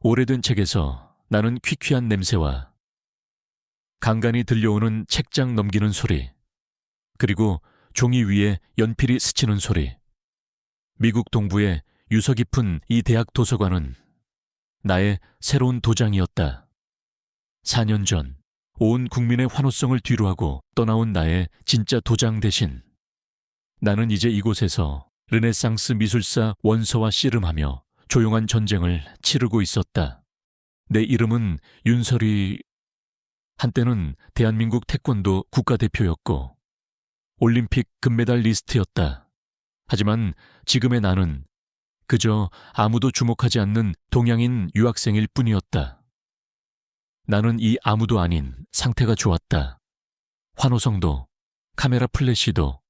오래된 책에서 나는 퀴퀴한 냄새와 간간히 들려오는 책장 넘기는 소리, 그리고 종이 위에 연필이 스치는 소리. 미국 동부의 유서 깊은 이 대학 도서관은 나의 새로운 도장이었다. 4년 전 온 국민의 환호성을 뒤로하고 떠나온 나의 진짜 도장 대신 나는 이제 이곳에서 르네상스 미술사 원서와 씨름하며 조용한 전쟁을 치르고 있었다. 내 이름은 윤설이. 한때는 대한민국 태권도 국가대표였고 올림픽 금메달리스트였다. 하지만 지금의 나는 그저 아무도 주목하지 않는 동양인 유학생일 뿐이었다. 나는 이 아무도 아닌 상태가 좋았다. 환호성도, 카메라 플래시도,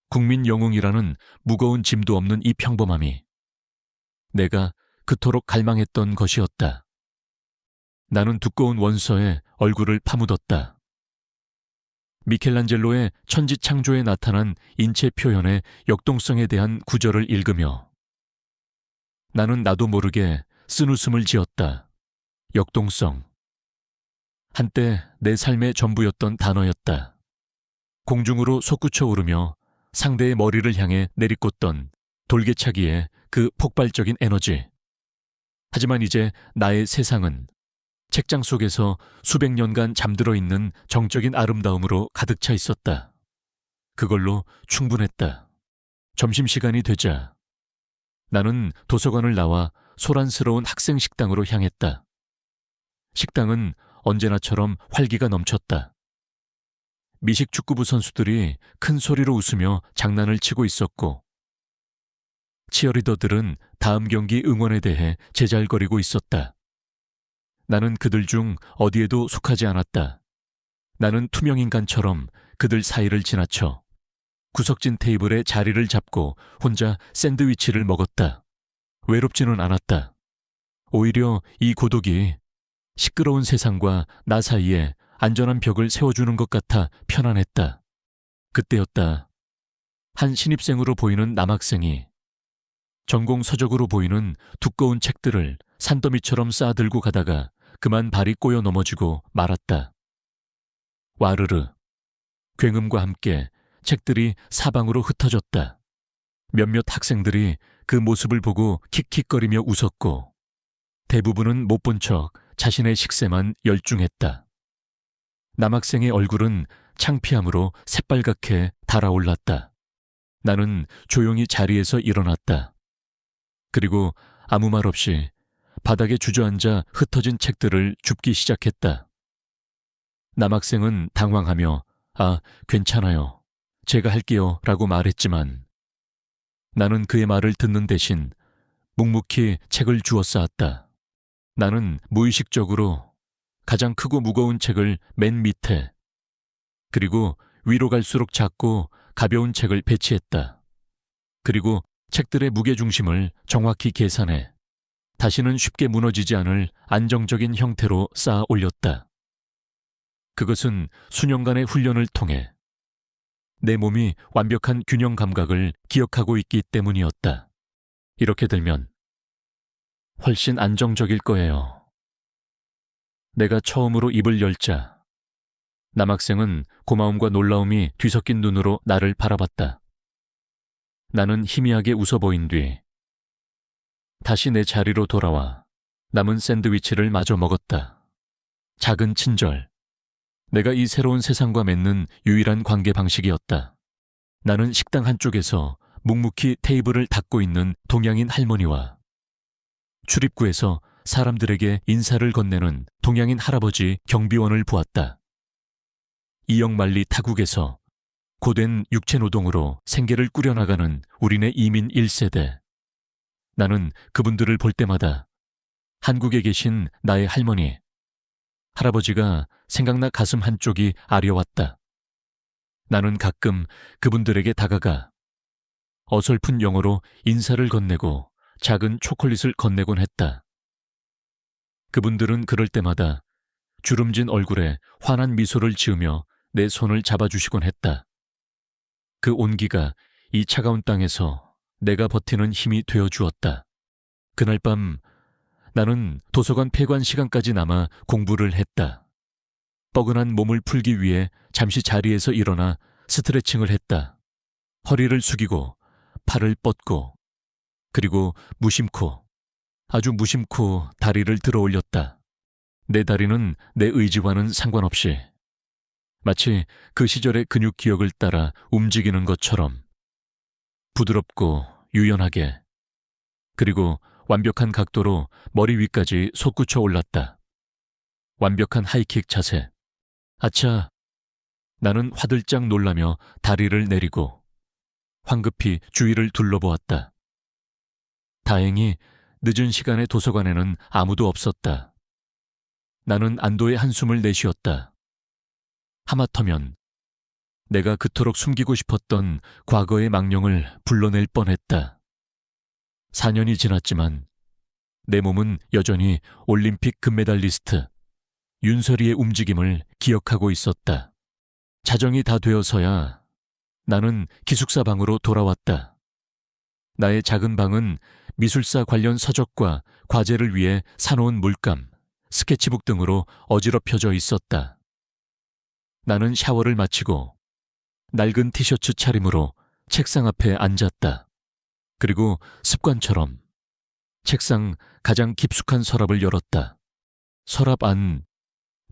국민 영웅이라는 무거운 짐도 없는 이 평범함이 내가 그토록 갈망했던 것이었다. 나는 두꺼운 원서에 얼굴을 파묻었다. 미켈란젤로의 천지창조에 나타난 인체 표현의 역동성에 대한 구절을 읽으며 나는 나도 모르게 쓴웃음을 지었다. 역동성. 한때 내 삶의 전부였던 단어였다. 공중으로 솟구쳐 오르며 상대의 머리를 향해 내리꽂던 돌개차기의 그 폭발적인 에너지. 하지만 이제 나의 세상은 책장 속에서 수백 년간 잠들어 있는 정적인 아름다움으로 가득 차 있었다. 그걸로 충분했다. 점심시간이 되자 나는 도서관을 나와 소란스러운 학생 식당으로 향했다. 식당은 언제나처럼 활기가 넘쳤다. 미식 축구부 선수들이 큰 소리로 웃으며 장난을 치고 있었고 치어리더들은 다음 경기 응원에 대해 제잘거리고 있었다. 나는 그들 중 어디에도 속하지 않았다. 나는 투명인간처럼 그들 사이를 지나쳐 구석진 테이블에 자리를 잡고 혼자 샌드위치를 먹었다. 외롭지는 않았다. 오히려 이 고독이 시끄러운 세상과 나 사이에 안전한 벽을 세워주는 것 같아 편안했다. 그때였다. 한 신입생으로 보이는 남학생이 전공 서적으로 보이는 두꺼운 책들을 산더미처럼 쌓아들고 가다가 그만 발이 꼬여 넘어지고 말았다. 와르르. 굉음과 함께 책들이 사방으로 흩어졌다. 몇몇 학생들이 그 모습을 보고 킥킥거리며 웃었고 대부분은 못 본 척 자신의 식세만 열중했다. 남학생의 얼굴은 창피함으로 새빨갛게 달아올랐다. 나는 조용히 자리에서 일어났다. 그리고 아무 말 없이 바닥에 주저앉아 흩어진 책들을 줍기 시작했다. 남학생은 당황하며 아, 괜찮아요. 제가 할게요 라고 말했지만 나는 그의 말을 듣는 대신 묵묵히 책을 주워 쌓았다. 나는 무의식적으로 가장 크고 무거운 책을 맨 밑에 그리고 위로 갈수록 작고 가벼운 책을 배치했다. 그리고 책들의 무게중심을 정확히 계산해 다시는 쉽게 무너지지 않을 안정적인 형태로 쌓아 올렸다. 그것은 수년간의 훈련을 통해 내 몸이 완벽한 균형 감각을 기억하고 있기 때문이었다. 이렇게 들면 훨씬 안정적일 거예요. 내가 처음으로 입을 열자 남학생은 고마움과 놀라움이 뒤섞인 눈으로 나를 바라봤다. 나는 희미하게 웃어 보인 뒤 다시 내 자리로 돌아와 남은 샌드위치를 마저 먹었다. 작은 친절. 내가 이 새로운 세상과 맺는 유일한 관계 방식이었다. 나는 식당 한쪽에서 묵묵히 테이블을 닦고 있는 동양인 할머니와 출입구에서 사람들에게 인사를 건네는 동양인 할아버지 경비원을 보았다. 이영만리 타국에서 고된 육체노동으로 생계를 꾸려나가는 우리네 이민 1세대. 나는 그분들을 볼 때마다 한국에 계신 나의 할머니, 할아버지가 생각나 가슴 한쪽이 아려왔다. 나는 가끔 그분들에게 다가가 어설픈 영어로 인사를 건네고 작은 초콜릿을 건네곤 했다. 그분들은 그럴 때마다 주름진 얼굴에 환한 미소를 지으며 내 손을 잡아주시곤 했다. 그 온기가 이 차가운 땅에서 내가 버티는 힘이 되어주었다. 그날 밤 나는 도서관 폐관 시간까지 남아 공부를 했다. 뻐근한 몸을 풀기 위해 잠시 자리에서 일어나 스트레칭을 했다. 허리를 숙이고 팔을 뻗고 그리고 무심코, 아주 무심코 다리를 들어 올렸다. 내 다리는 내 의지와는 상관없이 마치 그 시절의 근육 기억을 따라 움직이는 것처럼 부드럽고 유연하게 그리고 완벽한 각도로 머리 위까지 솟구쳐 올랐다. 완벽한 하이킥 자세. 아차! 나는 화들짝 놀라며 다리를 내리고 황급히 주위를 둘러보았다. 다행히 늦은 시간에 도서관에는 아무도 없었다. 나는 안도의 한숨을 내쉬었다. 하마터면 내가 그토록 숨기고 싶었던 과거의 망령을 불러낼 뻔했다. 4년이 지났지만 내 몸은 여전히 올림픽 금메달리스트 윤설이의 움직임을 기억하고 있었다. 자정이 다 되어서야 나는 기숙사 방으로 돌아왔다. 나의 작은 방은 미술사 관련 서적과 과제를 위해 사놓은 물감, 스케치북 등으로 어지럽혀져 있었다. 나는 샤워를 마치고 낡은 티셔츠 차림으로 책상 앞에 앉았다. 그리고 습관처럼 책상 가장 깊숙한 서랍을 열었다. 서랍 안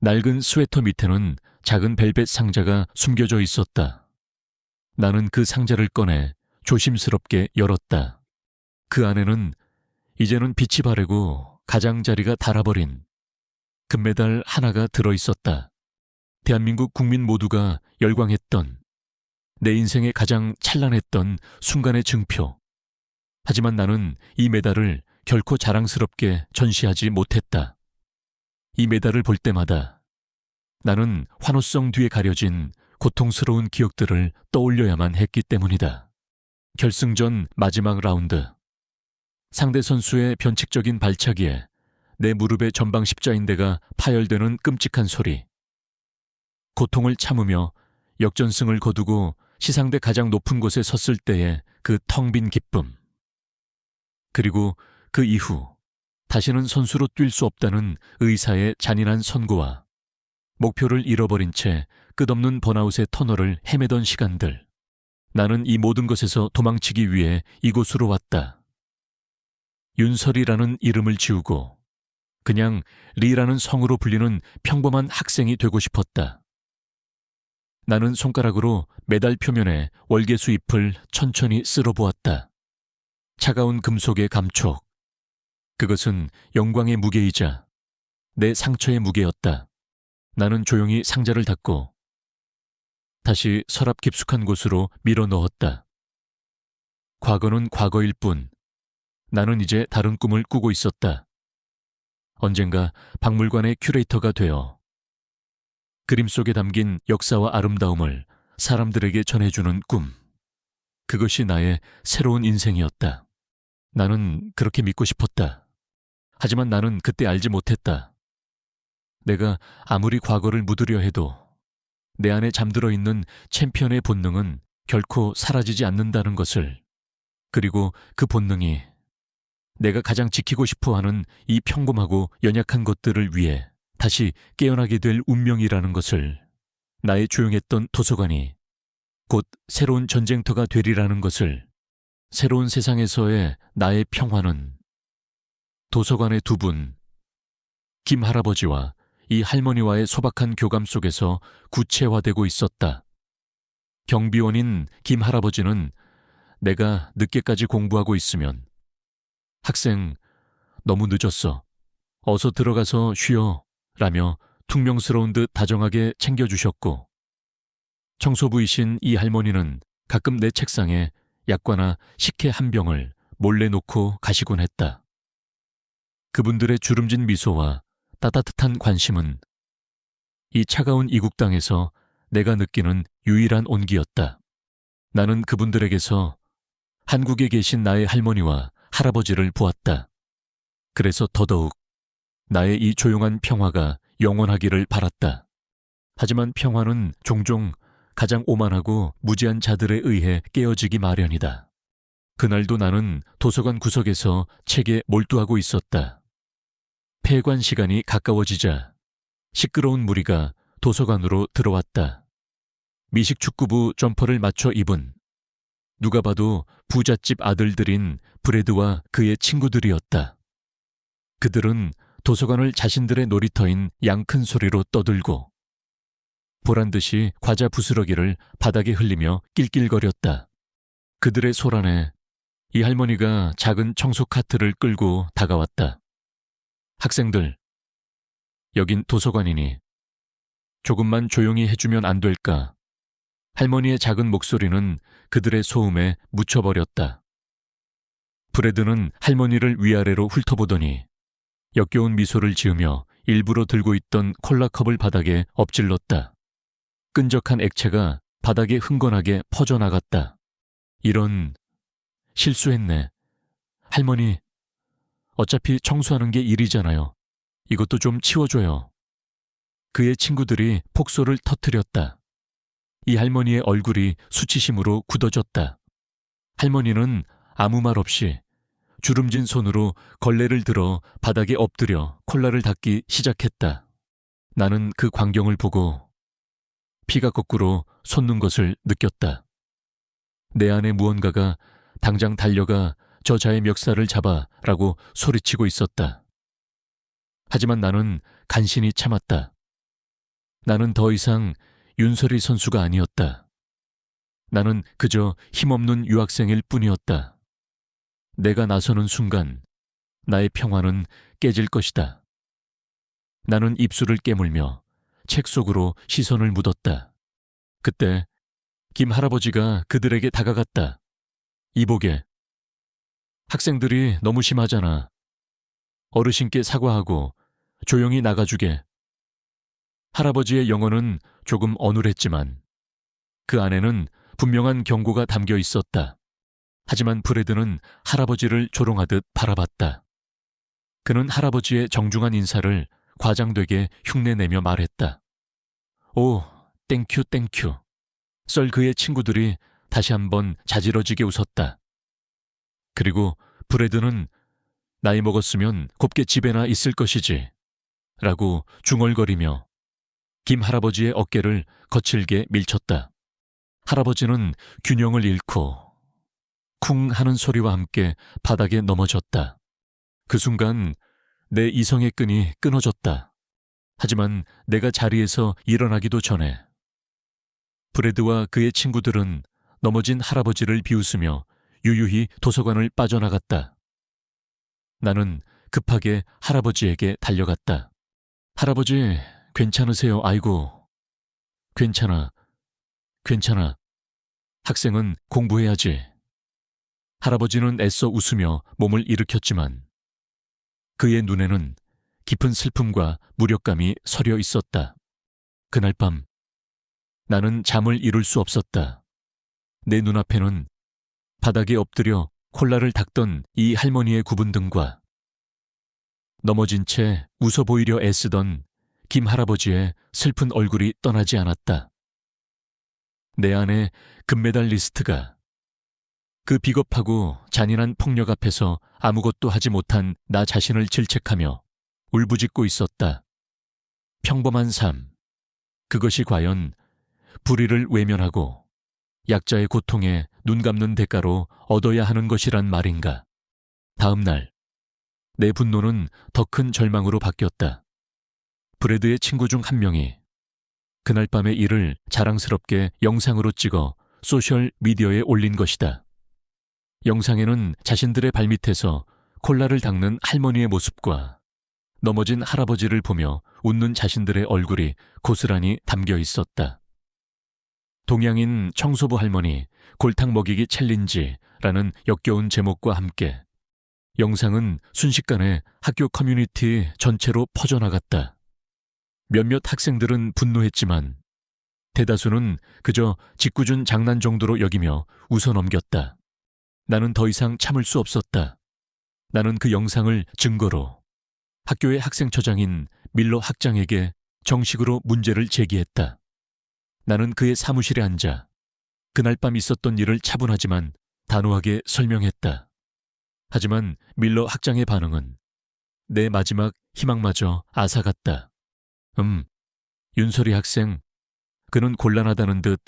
낡은 스웨터 밑에는 작은 벨벳 상자가 숨겨져 있었다. 나는 그 상자를 꺼내 조심스럽게 열었다. 그 안에는 이제는 빛이 바래고 가장자리가 닳아버린 금메달 하나가 들어있었다. 대한민국 국민 모두가 열광했던 내 인생의 가장 찬란했던 순간의 증표. 하지만 나는 이 메달을 결코 자랑스럽게 전시하지 못했다. 이 메달을 볼 때마다 나는 환호성 뒤에 가려진 고통스러운 기억들을 떠올려야만 했기 때문이다. 결승전 마지막 라운드. 상대 선수의 변칙적인 발차기에 내 무릎의 전방 십자인대가 파열되는 끔찍한 소리. 고통을 참으며 역전승을 거두고 시상대 가장 높은 곳에 섰을 때의 그 텅 빈 기쁨. 그리고 그 이후 다시는 선수로 뛸 수 없다는 의사의 잔인한 선고와 목표를 잃어버린 채 끝없는 번아웃의 터널을 헤매던 시간들. 나는 이 모든 것에서 도망치기 위해 이곳으로 왔다. 윤설이라는 이름을 지우고 그냥 리라는 성으로 불리는 평범한 학생이 되고 싶었다. 나는 손가락으로 메달 표면에 월계수 잎을 천천히 쓸어보았다. 차가운 금속의 감촉. 그것은 영광의 무게이자 내 상처의 무게였다. 나는 조용히 상자를 닫고 다시 서랍 깊숙한 곳으로 밀어 넣었다. 과거는 과거일 뿐 나는 이제 다른 꿈을 꾸고 있었다. 언젠가 박물관의 큐레이터가 되어 그림 속에 담긴 역사와 아름다움을 사람들에게 전해주는 꿈. 그것이 나의 새로운 인생이었다. 나는 그렇게 믿고 싶었다. 하지만 나는 그때 알지 못했다. 내가 아무리 과거를 묻으려 해도 내 안에 잠들어 있는 챔피언의 본능은 결코 사라지지 않는다는 것을, 그리고 그 본능이 내가 가장 지키고 싶어하는 이 평범하고 연약한 것들을 위해 다시 깨어나게 될 운명이라는 것을, 나의 조용했던 도서관이 곧 새로운 전쟁터가 되리라는 것을, 새로운 세상에서의 나의 평화는 도서관의 두 분, 김 할아버지와 이 할머니와의 소박한 교감 속에서 구체화되고 있었다. 경비원인 김 할아버지는 내가 늦게까지 공부하고 있으면 학생, 너무 늦었어. 어서 들어가서 쉬어. 라며 퉁명스러운 듯 다정하게 챙겨주셨고, 청소부이신 이 할머니는 가끔 내 책상에 약과나 식혜 한 병을 몰래 놓고 가시곤 했다. 그분들의 주름진 미소와 따뜻한 관심은 이 차가운 이국 땅에서 내가 느끼는 유일한 온기였다. 나는 그분들에게서 한국에 계신 나의 할머니와 할아버지를 보았다. 그래서 더더욱 나의 이 조용한 평화가 영원하기를 바랐다. 하지만 평화는 종종 가장 오만하고 무지한 자들에 의해 깨어지기 마련이다. 그날도 나는 도서관 구석에서 책에 몰두하고 있었다. 폐관 시간이 가까워지자 시끄러운 무리가 도서관으로 들어왔다. 미식축구부 점퍼를 맞춰 입은 누가 봐도 부잣집 아들들인 브래드와 그의 친구들이었다. 그들은 도서관을 자신들의 놀이터인 양큰 소리로 떠들고 보란듯이 과자 부스러기를 바닥에 흘리며 낄낄거렸다. 그들의 소란에 이 할머니가 작은 청소 카트를 끌고 다가왔다. 학생들, 여긴 도서관이니 조금만 조용히 해주면 안 될까? 할머니의 작은 목소리는 그들의 소음에 묻혀버렸다. 브래드는 할머니를 위아래로 훑어보더니 역겨운 미소를 지으며 일부러 들고 있던 콜라컵을 바닥에 엎질렀다. 끈적한 액체가 바닥에 흥건하게 퍼져나갔다. 이런, 실수했네. 할머니, 어차피 청소하는 게 일이잖아요. 이것도 좀 치워줘요. 그의 친구들이 폭소를 터뜨렸다. 이 할머니의 얼굴이 수치심으로 굳어졌다. 할머니는 아무 말 없이 주름진 손으로 걸레를 들어 바닥에 엎드려 콜라를 닦기 시작했다. 나는 그 광경을 보고 피가 거꾸로 솟는 것을 느꼈다. 내 안에 무언가가 당장 달려가 저자의 멱살을 잡아라고 소리치고 있었다. 하지만 나는 간신히 참았다. 나는 더 이상 윤설이 선수가 아니었다. 나는 그저 힘없는 유학생일 뿐이었다. 내가 나서는 순간 나의 평화는 깨질 것이다. 나는 입술을 깨물며 책 속으로 시선을 묻었다. 그때 김 할아버지가 그들에게 다가갔다. 이보게, 학생들이 너무 심하잖아. 어르신께 사과하고 조용히 나가주게. 할아버지의 영어는 조금 어눌했지만 그 안에는 분명한 경고가 담겨 있었다. 하지만 브래드는 할아버지를 조롱하듯 바라봤다. 그는 할아버지의 정중한 인사를 과장되게 흉내내며 말했다. 오, 땡큐 땡큐. 썰 그의 친구들이 다시 한번 자지러지게 웃었다. 그리고 브래드는 나이 먹었으면 곱게 집에나 있을 것이지 라고 중얼거리며 김 할아버지의 어깨를 거칠게 밀쳤다. 할아버지는 균형을 잃고 쿵 하는 소리와 함께 바닥에 넘어졌다. 그 순간 내 이성의 끈이 끊어졌다. 하지만 내가 자리에서 일어나기도 전에 브래드와 그의 친구들은 넘어진 할아버지를 비웃으며 유유히 도서관을 빠져나갔다. 나는 급하게 할아버지에게 달려갔다. 할아버지, 괜찮으세요? 아이고. 괜찮아. 학생은 공부해야지. 할아버지는 애써 웃으며 몸을 일으켰지만 그의 눈에는 깊은 슬픔과 무력감이 서려 있었다. 그날 밤 나는 잠을 이룰 수 없었다. 내 눈앞에는 바닥에 엎드려 콜라를 닦던 이 할머니의 굽은 등과 넘어진 채 웃어 보이려 애쓰던 김 할아버지의 슬픈 얼굴이 떠나지 않았다. 내 안에 금메달 리스트가 그 비겁하고 잔인한 폭력 앞에서 아무것도 하지 못한 나 자신을 질책하며 울부짖고 있었다. 평범한 삶, 그것이 과연 불의를 외면하고 약자의 고통에 눈 감는 대가로 얻어야 하는 것이란 말인가. 다음 날, 내 분노는 더 큰 절망으로 바뀌었다. 브래드의 친구 중 한 명이 그날 밤의 일을 자랑스럽게 영상으로 찍어 소셜 미디어에 올린 것이다. 영상에는 자신들의 발밑에서 콜라를 닦는 할머니의 모습과 넘어진 할아버지를 보며 웃는 자신들의 얼굴이 고스란히 담겨 있었다. 동양인 청소부 할머니 골탕 먹이기 챌린지라는 역겨운 제목과 함께 영상은 순식간에 학교 커뮤니티 전체로 퍼져나갔다. 몇몇 학생들은 분노했지만 대다수는 그저 짓궂은 장난 정도로 여기며 웃어넘겼다. 나는 더 이상 참을 수 없었다. 나는 그 영상을 증거로 학교의 학생처장인 밀러 학장에게 정식으로 문제를 제기했다. 나는 그의 사무실에 앉아 그날 밤 있었던 일을 차분하지만 단호하게 설명했다. 하지만 밀러 학장의 반응은 내 마지막 희망마저 앗아갔다. 윤설이 학생, 그는 곤란하다는 듯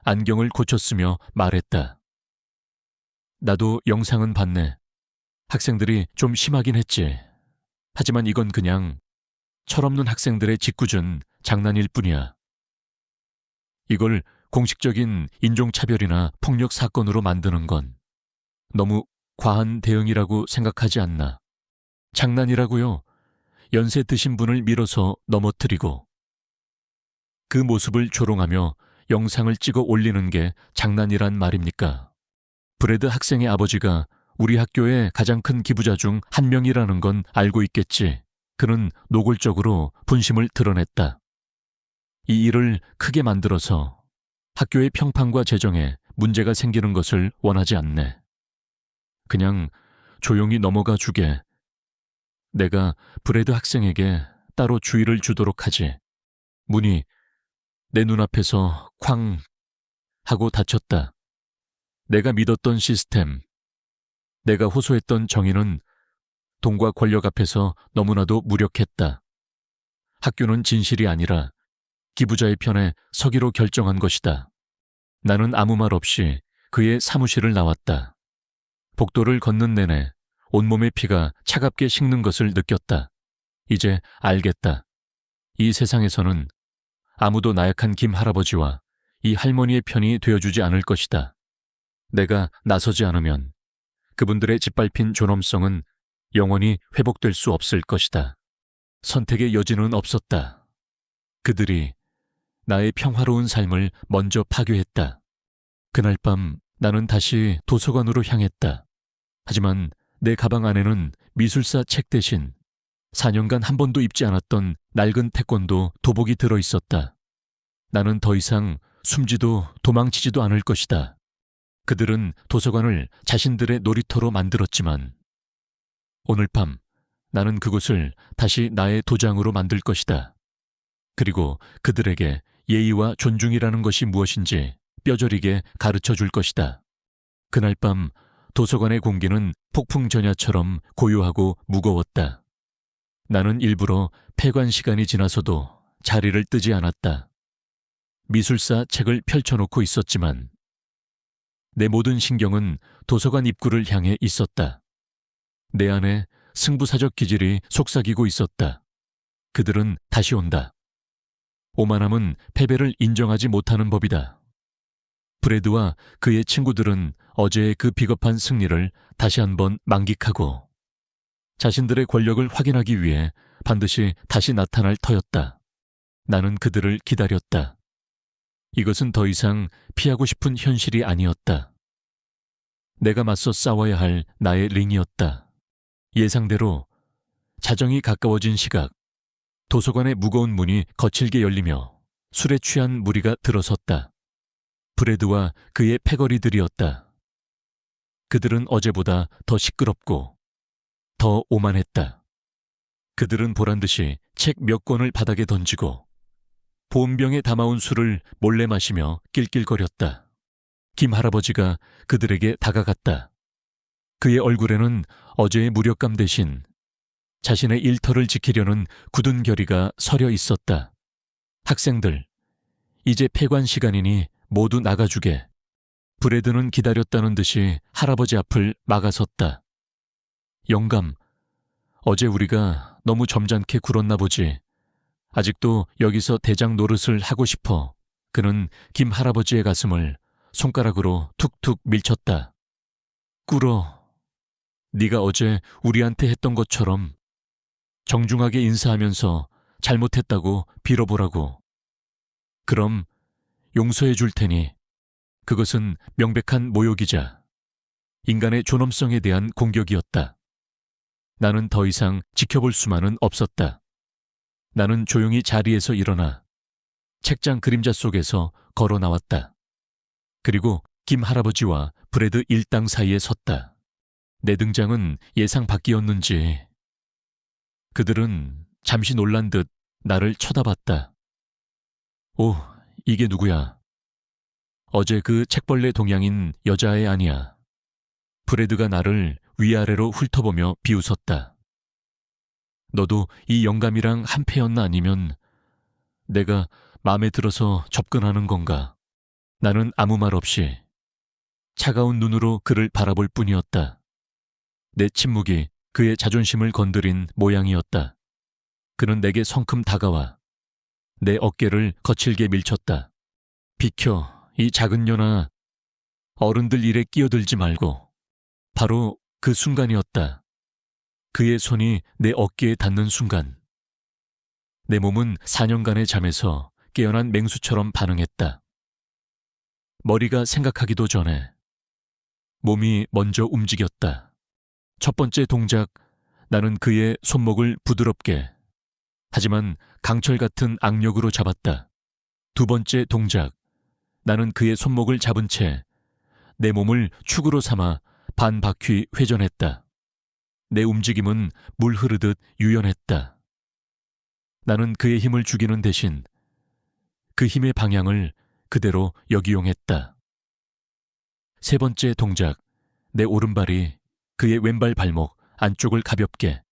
안경을 고쳤으며 말했다. 나도 영상은 봤네. 학생들이 좀 심하긴 했지. 하지만 이건 그냥 철없는 학생들의 짓궂은 장난일 뿐이야. 이걸 공식적인 인종차별이나 폭력 사건으로 만드는 건 너무 과한 대응이라고 생각하지 않나. 장난이라고요. 연세 드신 분을 밀어서 넘어뜨리고 그 모습을 조롱하며 영상을 찍어 올리는 게 장난이란 말입니까? 브래드 학생의 아버지가 우리 학교의 가장 큰 기부자 중 한 명이라는 건 알고 있겠지. 그는 노골적으로 분심을 드러냈다. 이 일을 크게 만들어서 학교의 평판과 재정에 문제가 생기는 것을 원하지 않네. 그냥 조용히 넘어가 주게. 내가 브래드 학생에게 따로 주의를 주도록 하지. 문이 내 눈앞에서 쾅 하고 닫혔다. 내가 믿었던 시스템, 내가 호소했던 정의는 돈과 권력 앞에서 너무나도 무력했다. 학교는 진실이 아니라 기부자의 편에 서기로 결정한 것이다. 나는 아무 말 없이 그의 사무실을 나왔다. 복도를 걷는 내내 온몸의 피가 차갑게 식는 것을 느꼈다. 이제 알겠다. 이 세상에서는 아무도 나약한 김 할아버지와 이 할머니의 편이 되어주지 않을 것이다. 내가 나서지 않으면 그분들의 짓밟힌 존엄성은 영원히 회복될 수 없을 것이다. 선택의 여지는 없었다. 그들이 나의 평화로운 삶을 먼저 파괴했다. 그날 밤 나는 다시 도서관으로 향했다. 하지만 내 가방 안에는 미술사 책 대신 4년간 한 번도 입지 않았던 낡은 태권도 도복이 들어있었다. 나는 더 이상 숨지도 도망치지도 않을 것이다. 그들은 도서관을 자신들의 놀이터로 만들었지만 오늘 밤 나는 그곳을 다시 나의 도장으로 만들 것이다. 그리고 그들에게 예의와 존중이라는 것이 무엇인지 뼈저리게 가르쳐 줄 것이다. 그날 밤 도서관의 공기는 폭풍전야처럼 고요하고 무거웠다. 나는 일부러 폐관 시간이 지나서도 자리를 뜨지 않았다. 미술사 책을 펼쳐놓고 있었지만 내 모든 신경은 도서관 입구를 향해 있었다. 내 안에 승부사적 기질이 속삭이고 있었다. 그들은 다시 온다. 오만함은 패배를 인정하지 못하는 법이다. 브래드와 그의 친구들은 어제의 그 비겁한 승리를 다시 한번 만끽하고 자신들의 권력을 확인하기 위해 반드시 다시 나타날 터였다. 나는 그들을 기다렸다. 이것은 더 이상 피하고 싶은 현실이 아니었다. 내가 맞서 싸워야 할 나의 링이었다. 예상대로 자정이 가까워진 시각, 도서관의 무거운 문이 거칠게 열리며 술에 취한 무리가 들어섰다. 브래드와 그의 패거리들이었다. 그들은 어제보다 더 시끄럽고 더 오만했다. 그들은 보란듯이 책 몇 권을 바닥에 던지고 보온병에 담아온 술을 몰래 마시며 낄낄거렸다. 김 할아버지가 그들에게 다가갔다. 그의 얼굴에는 어제의 무력감 대신 자신의 일터를 지키려는 굳은 결의가 서려 있었다. 학생들, 이제 폐관 시간이니 모두 나가주게. 브래드는 기다렸다는 듯이 할아버지 앞을 막아섰다. 영감, 어제 우리가 너무 점잖게 굴었나 보지. 아직도 여기서 대장 노릇을 하고 싶어. 그는 김 할아버지의 가슴을 손가락으로 툭툭 밀쳤다. 꿇어. 네가 어제 우리한테 했던 것처럼 정중하게 인사하면서 잘못했다고 빌어보라고. 그럼 용서해 줄 테니 그것은 명백한 모욕이자 인간의 존엄성에 대한 공격이었다. 나는 더 이상 지켜볼 수만은 없었다. 나는 조용히 자리에서 일어나 책장 그림자 속에서 걸어 나왔다. 그리고 김 할아버지와 브래드 일당 사이에 섰다. 내 등장은 예상 밖이었는지 그들은 잠시 놀란 듯 나를 쳐다봤다. 오, 이게 누구야? 어제 그 책벌레 동양인 여자애 아니야. 브래드가 나를 위아래로 훑어보며 비웃었다. 너도 이 영감이랑 한패였나 아니면 내가 마음에 들어서 접근하는 건가? 나는 아무 말 없이 차가운 눈으로 그를 바라볼 뿐이었다. 내 침묵이 그의 자존심을 건드린 모양이었다. 그는 내게 성큼 다가와 내 어깨를 거칠게 밀쳤다. 비켜, 이 작은 년아. 어른들 일에 끼어들지 말고. 바로 그 순간이었다. 그의 손이 내 어깨에 닿는 순간. 내 몸은 4년간의 잠에서 깨어난 맹수처럼 반응했다. 머리가 생각하기도 전에 몸이 먼저 움직였다. 첫 번째 동작, 나는 그의 손목을 부드럽게, 하지만 강철 같은 악력으로 잡았다. 두 번째 동작, 나는 그의 손목을 잡은 채 내 몸을 축으로 삼아 반 바퀴 회전했다. 내 움직임은 물 흐르듯 유연했다. 나는 그의 힘을 죽이는 대신 그 힘의 방향을 그대로 역이용했다. 세 번째 동작, 내 오른발이 그의 왼발 발목 안쪽을 가볍게,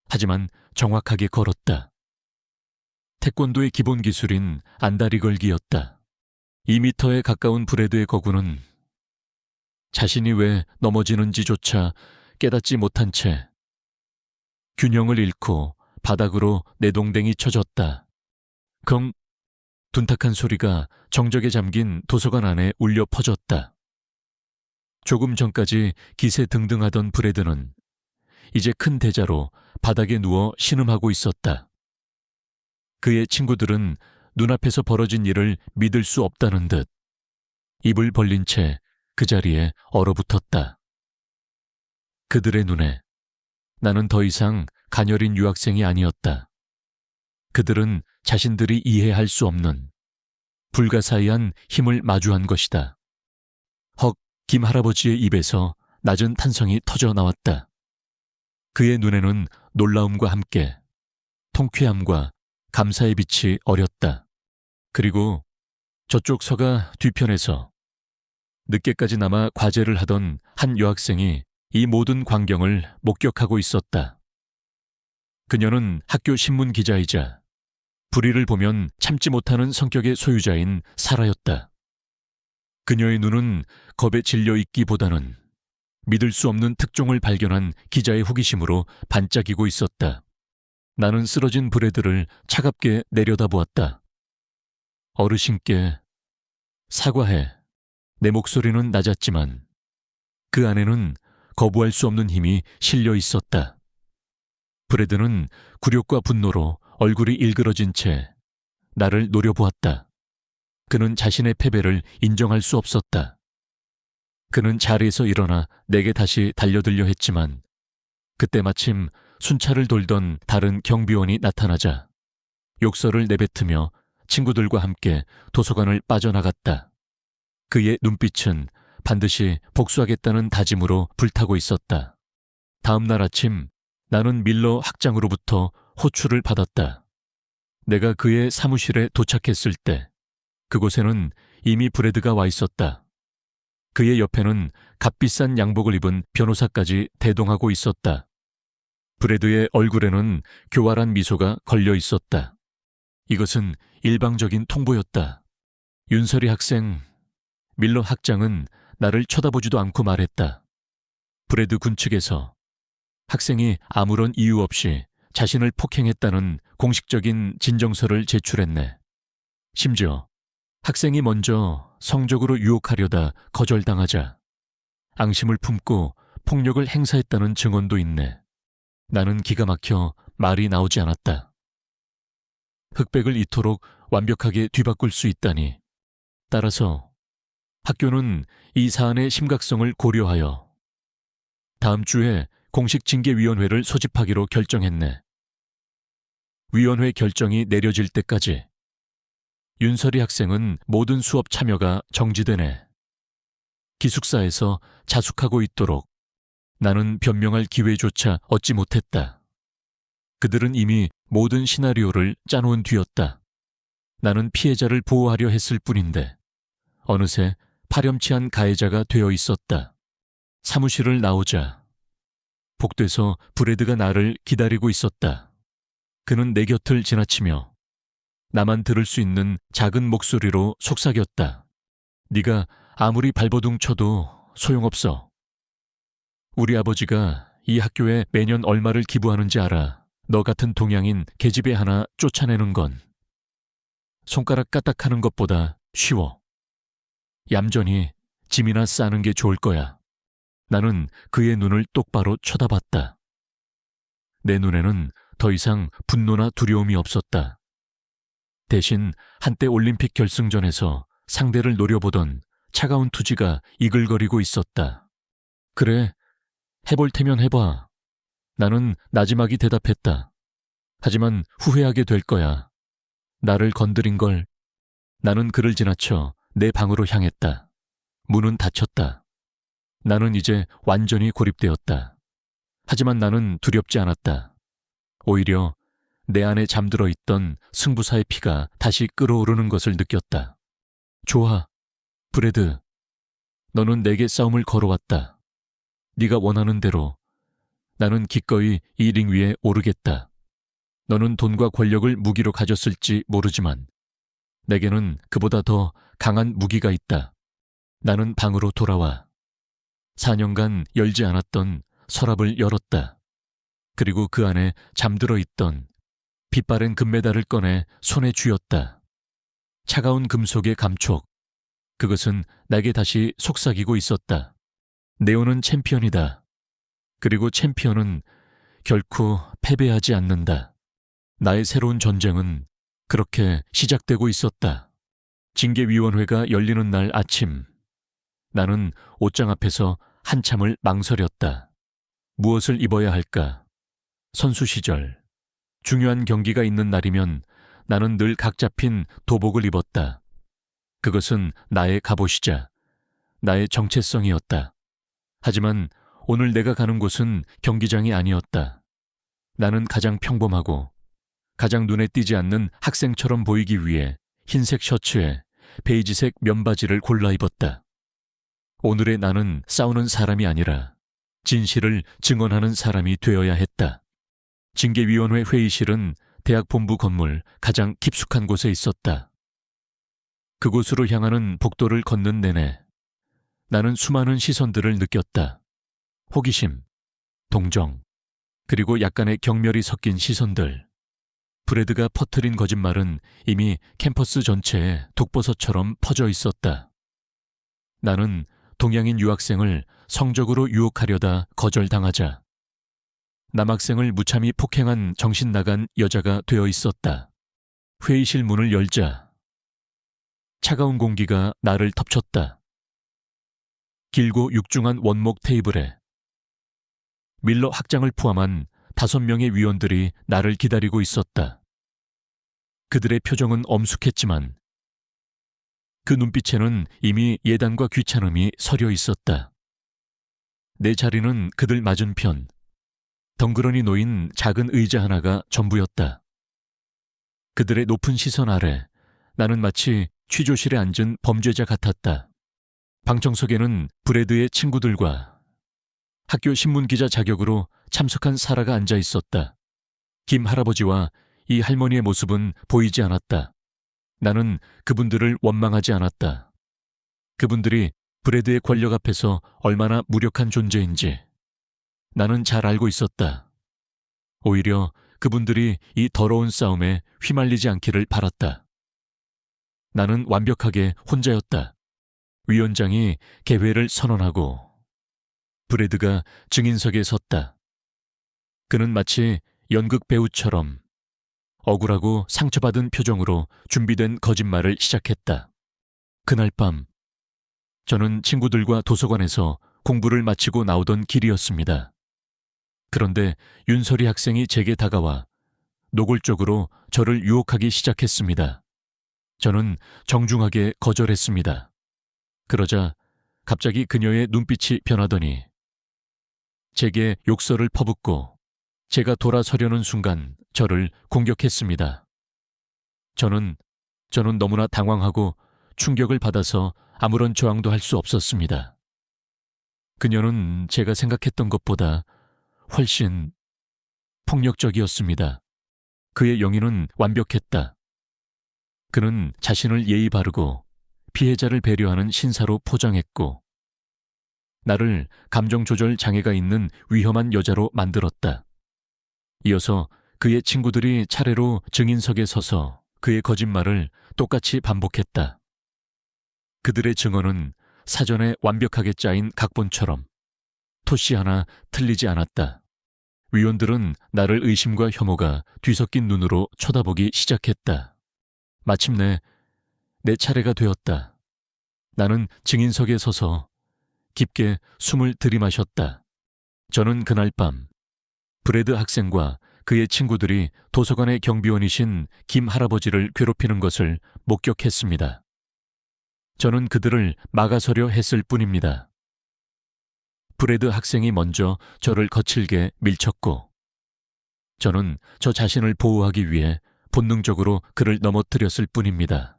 하지만 정확하게 걸었다. 태권도의 기본 기술인 안다리 걸기였다. 2미터에 가까운 브래드의 거구는 자신이 왜 넘어지는지조차 깨닫지 못한 채 균형을 잃고 바닥으로 내동댕이 쳐졌다. 컹! 둔탁한 소리가 정적에 잠긴 도서관 안에 울려 퍼졌다. 조금 전까지 기세등등하던 브래드는 이제 큰 대자로 바닥에 누워 신음하고 있었다. 그의 친구들은 눈앞에서 벌어진 일을 믿을 수 없다는 듯 입을 벌린 채 그 자리에 얼어붙었다. 그들의 눈에 나는 더 이상 가녀린 유학생이 아니었다. 그들은 자신들이 이해할 수 없는 불가사의한 힘을 마주한 것이다. 헉, 김 할아버지의 입에서 낮은 탄성이 터져 나왔다. 그의 눈에는 놀라움과 함께 통쾌함과 감사의 빛이 어렸다. 그리고 저쪽 서가 뒤편에서 늦게까지 남아 과제를 하던 한 여학생이 이 모든 광경을 목격하고 있었다. 그녀는 학교 신문 기자이자 불의를 보면 참지 못하는 성격의 소유자인 사라였다. 그녀의 눈은 겁에 질려 있기보다는 믿을 수 없는 특종을 발견한 기자의 호기심으로 반짝이고 있었다. 나는 쓰러진 브래드를 차갑게 내려다보았다. 어르신께 사과해. 내 목소리는 낮았지만 그 안에는 거부할 수 없는 힘이 실려 있었다. 브래드는 굴욕과 분노로 얼굴이 일그러진 채 나를 노려보았다. 그는 자신의 패배를 인정할 수 없었다. 그는 자리에서 일어나 내게 다시 달려들려 했지만 그때 마침 순찰을 돌던 다른 경비원이 나타나자 욕설을 내뱉으며 친구들과 함께 도서관을 빠져나갔다. 그의 눈빛은 반드시 복수하겠다는 다짐으로 불타고 있었다. 다음 날 아침 나는 밀러 학장으로부터 호출을 받았다. 내가 그의 사무실에 도착했을 때 그곳에는 이미 브래드가 와 있었다. 그의 옆에는 값비싼 양복을 입은 변호사까지 대동하고 있었다. 브래드의 얼굴에는 교활한 미소가 걸려 있었다. 이것은 일방적인 통보였다. 윤설이 학생, 밀러 학장은 나를 쳐다보지도 않고 말했다. 브래드 군 측에서 학생이 아무런 이유 없이 자신을 폭행했다는 공식적인 진정서를 제출했네. 심지어 학생이 먼저 성적으로 유혹하려다 거절당하자 앙심을 품고 폭력을 행사했다는 증언도 있네. 나는 기가 막혀 말이 나오지 않았다. 흑백을 이토록 완벽하게 뒤바꿀 수 있다니. 따라서 학교는 이 사안의 심각성을 고려하여 다음 주에 공식 징계위원회를 소집하기로 결정했네. 위원회 결정이 내려질 때까지 윤설이 학생은 모든 수업 참여가 정지되네. 기숙사에서 자숙하고 있도록 나는 변명할 기회조차 얻지 못했다. 그들은 이미 모든 시나리오를 짜놓은 뒤였다. 나는 피해자를 보호하려 했을 뿐인데 어느새 파렴치한 가해자가 되어 있었다. 사무실을 나오자 복도에서 브래드가 나를 기다리고 있었다. 그는 내 곁을 지나치며 나만 들을 수 있는 작은 목소리로 속삭였다. 네가 아무리 발버둥 쳐도 소용없어. 우리 아버지가 이 학교에 매년 얼마를 기부하는지 알아. 너 같은 동양인 계집애 하나 쫓아내는 건 손가락 까딱하는 것보다 쉬워. 얌전히 짐이나 싸는 게 좋을 거야. 나는 그의 눈을 똑바로 쳐다봤다. 내 눈에는 더 이상 분노나 두려움이 없었다. 대신 한때 올림픽 결승전에서 상대를 노려보던 차가운 투지가 이글거리고 있었다. 그래, 해볼 테면 해봐. 나는 나지막이 대답했다. 하지만 후회하게 될 거야. 나를 건드린 걸. 나는 그를 지나쳐 내 방으로 향했다. 문은 닫혔다. 나는 이제 완전히 고립되었다. 하지만 나는 두렵지 않았다. 오히려 내 안에 잠들어 있던 승부사의 피가 다시 끓어오르는 것을 느꼈다. 좋아, 브래드. 너는 내게 싸움을 걸어왔다. 네가 원하는 대로. 나는 기꺼이 이 링 위에 오르겠다. 너는 돈과 권력을 무기로 가졌을지 모르지만 내게는 그보다 더 강한 무기가 있다. 나는 방으로 돌아와 4년간 열지 않았던 서랍을 열었다. 그리고 그 안에 잠들어 있던 빛바랜 금메달을 꺼내 손에 쥐었다. 차가운 금속의 감촉. 그것은 내게 다시 속삭이고 있었다. 네오는 챔피언이다. 그리고 챔피언은 결코 패배하지 않는다. 나의 새로운 전쟁은 그렇게 시작되고 있었다. 징계위원회가 열리는 날 아침, 나는 옷장 앞에서 한참을 망설였다. 무엇을 입어야 할까? 선수 시절, 중요한 경기가 있는 날이면 나는 늘 각 잡힌 도복을 입었다. 그것은 나의 갑옷이자 나의 정체성이었다. 하지만 오늘 내가 가는 곳은 경기장이 아니었다. 나는 가장 평범하고 가장 눈에 띄지 않는 학생처럼 보이기 위해 흰색 셔츠에 베이지색 면바지를 골라 입었다. 오늘의 나는 싸우는 사람이 아니라 진실을 증언하는 사람이 되어야 했다. 징계위원회 회의실은 대학 본부 건물 가장 깊숙한 곳에 있었다. 그곳으로 향하는 복도를 걷는 내내 나는 수많은 시선들을 느꼈다. 호기심, 동정, 그리고 약간의 경멸이 섞인 시선들. 브래드가 퍼뜨린 거짓말은 이미 캠퍼스 전체에 독버섯처럼 퍼져 있었다. 나는 동양인 유학생을 성적으로 유혹하려다 거절당하자 남학생을 무참히 폭행한 정신 나간 여자가 되어 있었다. 회의실 문을 열자 차가운 공기가 나를 덮쳤다. 길고 육중한 원목 테이블에 밀러 학장을 포함한 5명의 위원들이 나를 기다리고 있었다. 그들의 표정은 엄숙했지만 그 눈빛에는 이미 예단과 귀찮음이 서려 있었다. 내 자리는 그들 맞은편, 덩그러니 놓인 작은 의자 하나가 전부였다. 그들의 높은 시선 아래 나는 마치 취조실에 앉은 범죄자 같았다. 방청석에는 브래드의 친구들과 학교 신문기자 자격으로 참석한 사라가 앉아 있었다. 김 할아버지와 이 할머니의 모습은 보이지 않았다. 나는 그분들을 원망하지 않았다. 그분들이 브래드의 권력 앞에서 얼마나 무력한 존재인지 나는 잘 알고 있었다. 오히려 그분들이 이 더러운 싸움에 휘말리지 않기를 바랐다. 나는 완벽하게 혼자였다. 위원장이 개회를 선언하고 브래드가 증인석에 섰다. 그는 마치 연극 배우처럼 억울하고 상처받은 표정으로 준비된 거짓말을 시작했다. 그날 밤, 저는 친구들과 도서관에서 공부를 마치고 나오던 길이었습니다. 그런데 윤설이 학생이 제게 다가와 노골적으로 저를 유혹하기 시작했습니다. 저는 정중하게 거절했습니다. 그러자 갑자기 그녀의 눈빛이 변하더니 제게 욕설을 퍼붓고 제가 돌아서려는 순간 저를 공격했습니다. 저는 너무나 당황하고 충격을 받아서 아무런 저항도 할 수 없었습니다. 그녀는 제가 생각했던 것보다 훨씬 폭력적이었습니다. 그의 용의는 완벽했다. 그는 자신을 예의 바르고 피해자를 배려하는 신사로 포장했고 나를 감정 조절 장애가 있는 위험한 여자로 만들었다. 이어서 그의 친구들이 차례로 증인석에 서서 그의 거짓말을 똑같이 반복했다. 그들의 증언은 사전에 완벽하게 짜인 각본처럼 토씨 하나 틀리지 않았다. 위원들은 나를 의심과 혐오가 뒤섞인 눈으로 쳐다보기 시작했다. 마침내 내 차례가 되었다. 나는 증인석에 서서 깊게 숨을 들이마셨다. 저는 그날 밤 브래드 학생과 그의 친구들이 도서관의 경비원이신 김 할아버지를 괴롭히는 것을 목격했습니다. 저는 그들을 막아서려 했을 뿐입니다. 브래드 학생이 먼저 저를 거칠게 밀쳤고 저는 저 자신을 보호하기 위해 본능적으로 그를 넘어뜨렸을 뿐입니다.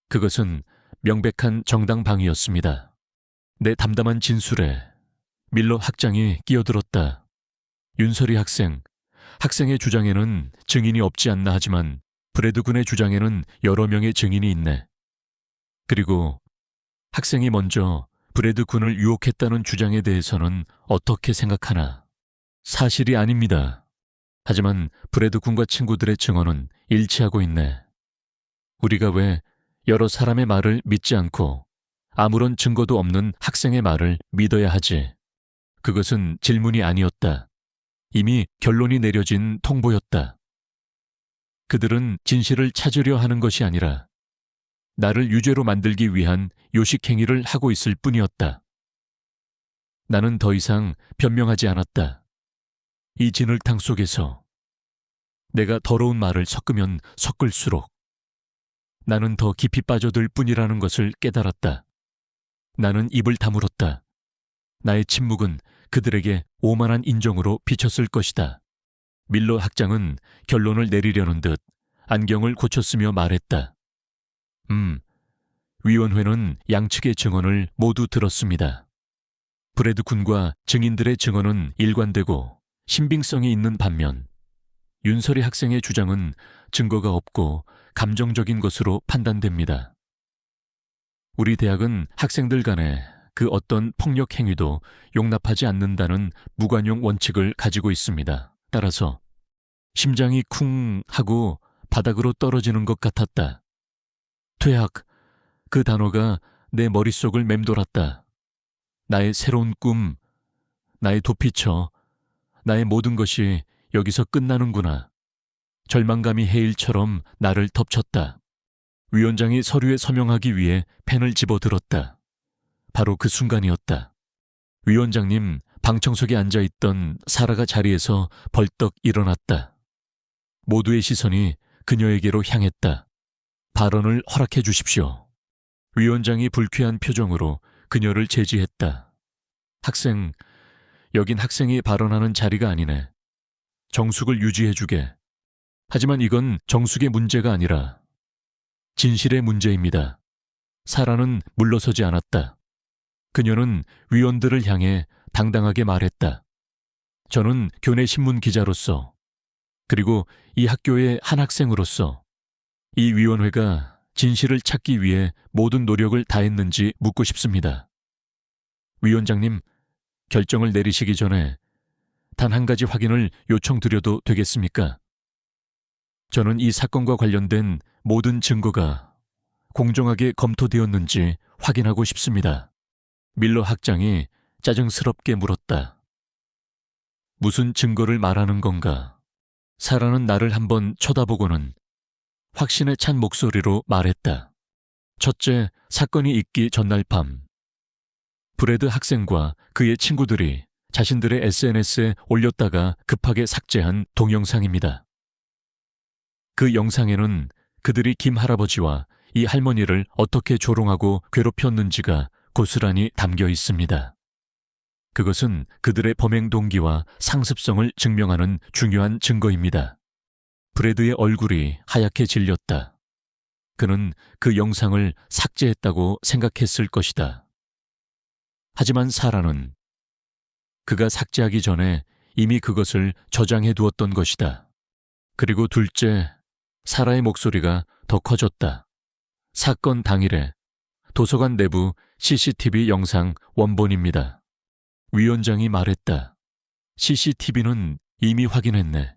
그것은 명백한 정당방위였습니다. 내 담담한 진술에 밀러 학장이 끼어들었다. 윤설이 학생의 주장에는 증인이 없지 않나 하지만 브래드 군의 주장에는 여러 명의 증인이 있네. 그리고 학생이 먼저 브래드 군을 유혹했다는 주장에 대해서는 어떻게 생각하나? 사실이 아닙니다. 하지만 브래드 군과 친구들의 증언은 일치하고 있네. 우리가 왜 여러 사람의 말을 믿지 않고 아무런 증거도 없는 학생의 말을 믿어야 하지? 그것은 질문이 아니었다. 이미 결론이 내려진 통보였다. 그들은 진실을 찾으려 하는 것이 아니라 나를 유죄로 만들기 위한 요식행위를 하고 있을 뿐이었다. 나는 더 이상 변명하지 않았다. 이 진흙탕 속에서 내가 더러운 말을 섞으면 섞을수록 나는 더 깊이 빠져들 뿐이라는 것을 깨달았다. 나는 입을 다물었다. 나의 침묵은 그들에게 오만한 인정으로 비쳤을 것이다. 밀러 학장은 결론을 내리려는 듯 안경을 고쳤으며 말했다. 위원회는 양측의 증언을 모두 들었습니다. 브래드 군과 증인들의 증언은 일관되고 신빙성이 있는 반면 윤설이 학생의 주장은 증거가 없고 감정적인 것으로 판단됩니다. 우리 대학은 학생들 간에 그 어떤 폭력 행위도 용납하지 않는다는 무관용 원칙을 가지고 있습니다. 따라서 심장이 쿵 하고 바닥으로 떨어지는 것 같았다. 퇴학, 그 단어가 내 머릿속을 맴돌았다. 나의 새로운 꿈, 나의 도피처, 나의 모든 것이 여기서 끝나는구나. 절망감이 해일처럼 나를 덮쳤다. 위원장이 서류에 서명하기 위해 펜을 집어들었다. 바로 그 순간이었다. 위원장님, 방청석에 앉아있던 사라가 자리에서 벌떡 일어났다. 모두의 시선이 그녀에게로 향했다. 발언을 허락해 주십시오. 위원장이 불쾌한 표정으로 그녀를 제지했다. 학생, 여긴 학생이 발언하는 자리가 아니네. 정숙을 유지해주게. 하지만 이건 정숙의 문제가 아니라 진실의 문제입니다. 사라는 물러서지 않았다. 그녀는 위원들을 향해 당당하게 말했다. 저는 교내 신문 기자로서 그리고 이 학교의 한 학생으로서 이 위원회가 진실을 찾기 위해 모든 노력을 다했는지 묻고 싶습니다. 위원장님, 결정을 내리시기 전에 단 한 가지 확인을 요청드려도 되겠습니까? 저는 이 사건과 관련된 모든 증거가 공정하게 검토되었는지 확인하고 싶습니다. 밀러 학장이 짜증스럽게 물었다. 무슨 증거를 말하는 건가? 사라는 나를 한번 쳐다보고는 확신에 찬 목소리로 말했다. 첫째, 사건이 있기 전날 밤 브래드 학생과 그의 친구들이 자신들의 SNS에 올렸다가 급하게 삭제한 동영상입니다. 그 영상에는 그들이 김 할아버지와 이 할머니를 어떻게 조롱하고 괴롭혔는지가 고스란히 담겨 있습니다. 그것은 그들의 범행 동기와 상습성을 증명하는 중요한 증거입니다. 브래드의 얼굴이 하얗게 질렸다. 그는 그 영상을 삭제했다고 생각했을 것이다. 하지만 사라는 그가 삭제하기 전에 이미 그것을 저장해 두었던 것이다. 그리고 둘째, 사라의 목소리가 더 커졌다. 사건 당일에 도서관 내부 CCTV 영상 원본입니다. 위원장이 말했다. CCTV는 이미 확인했네.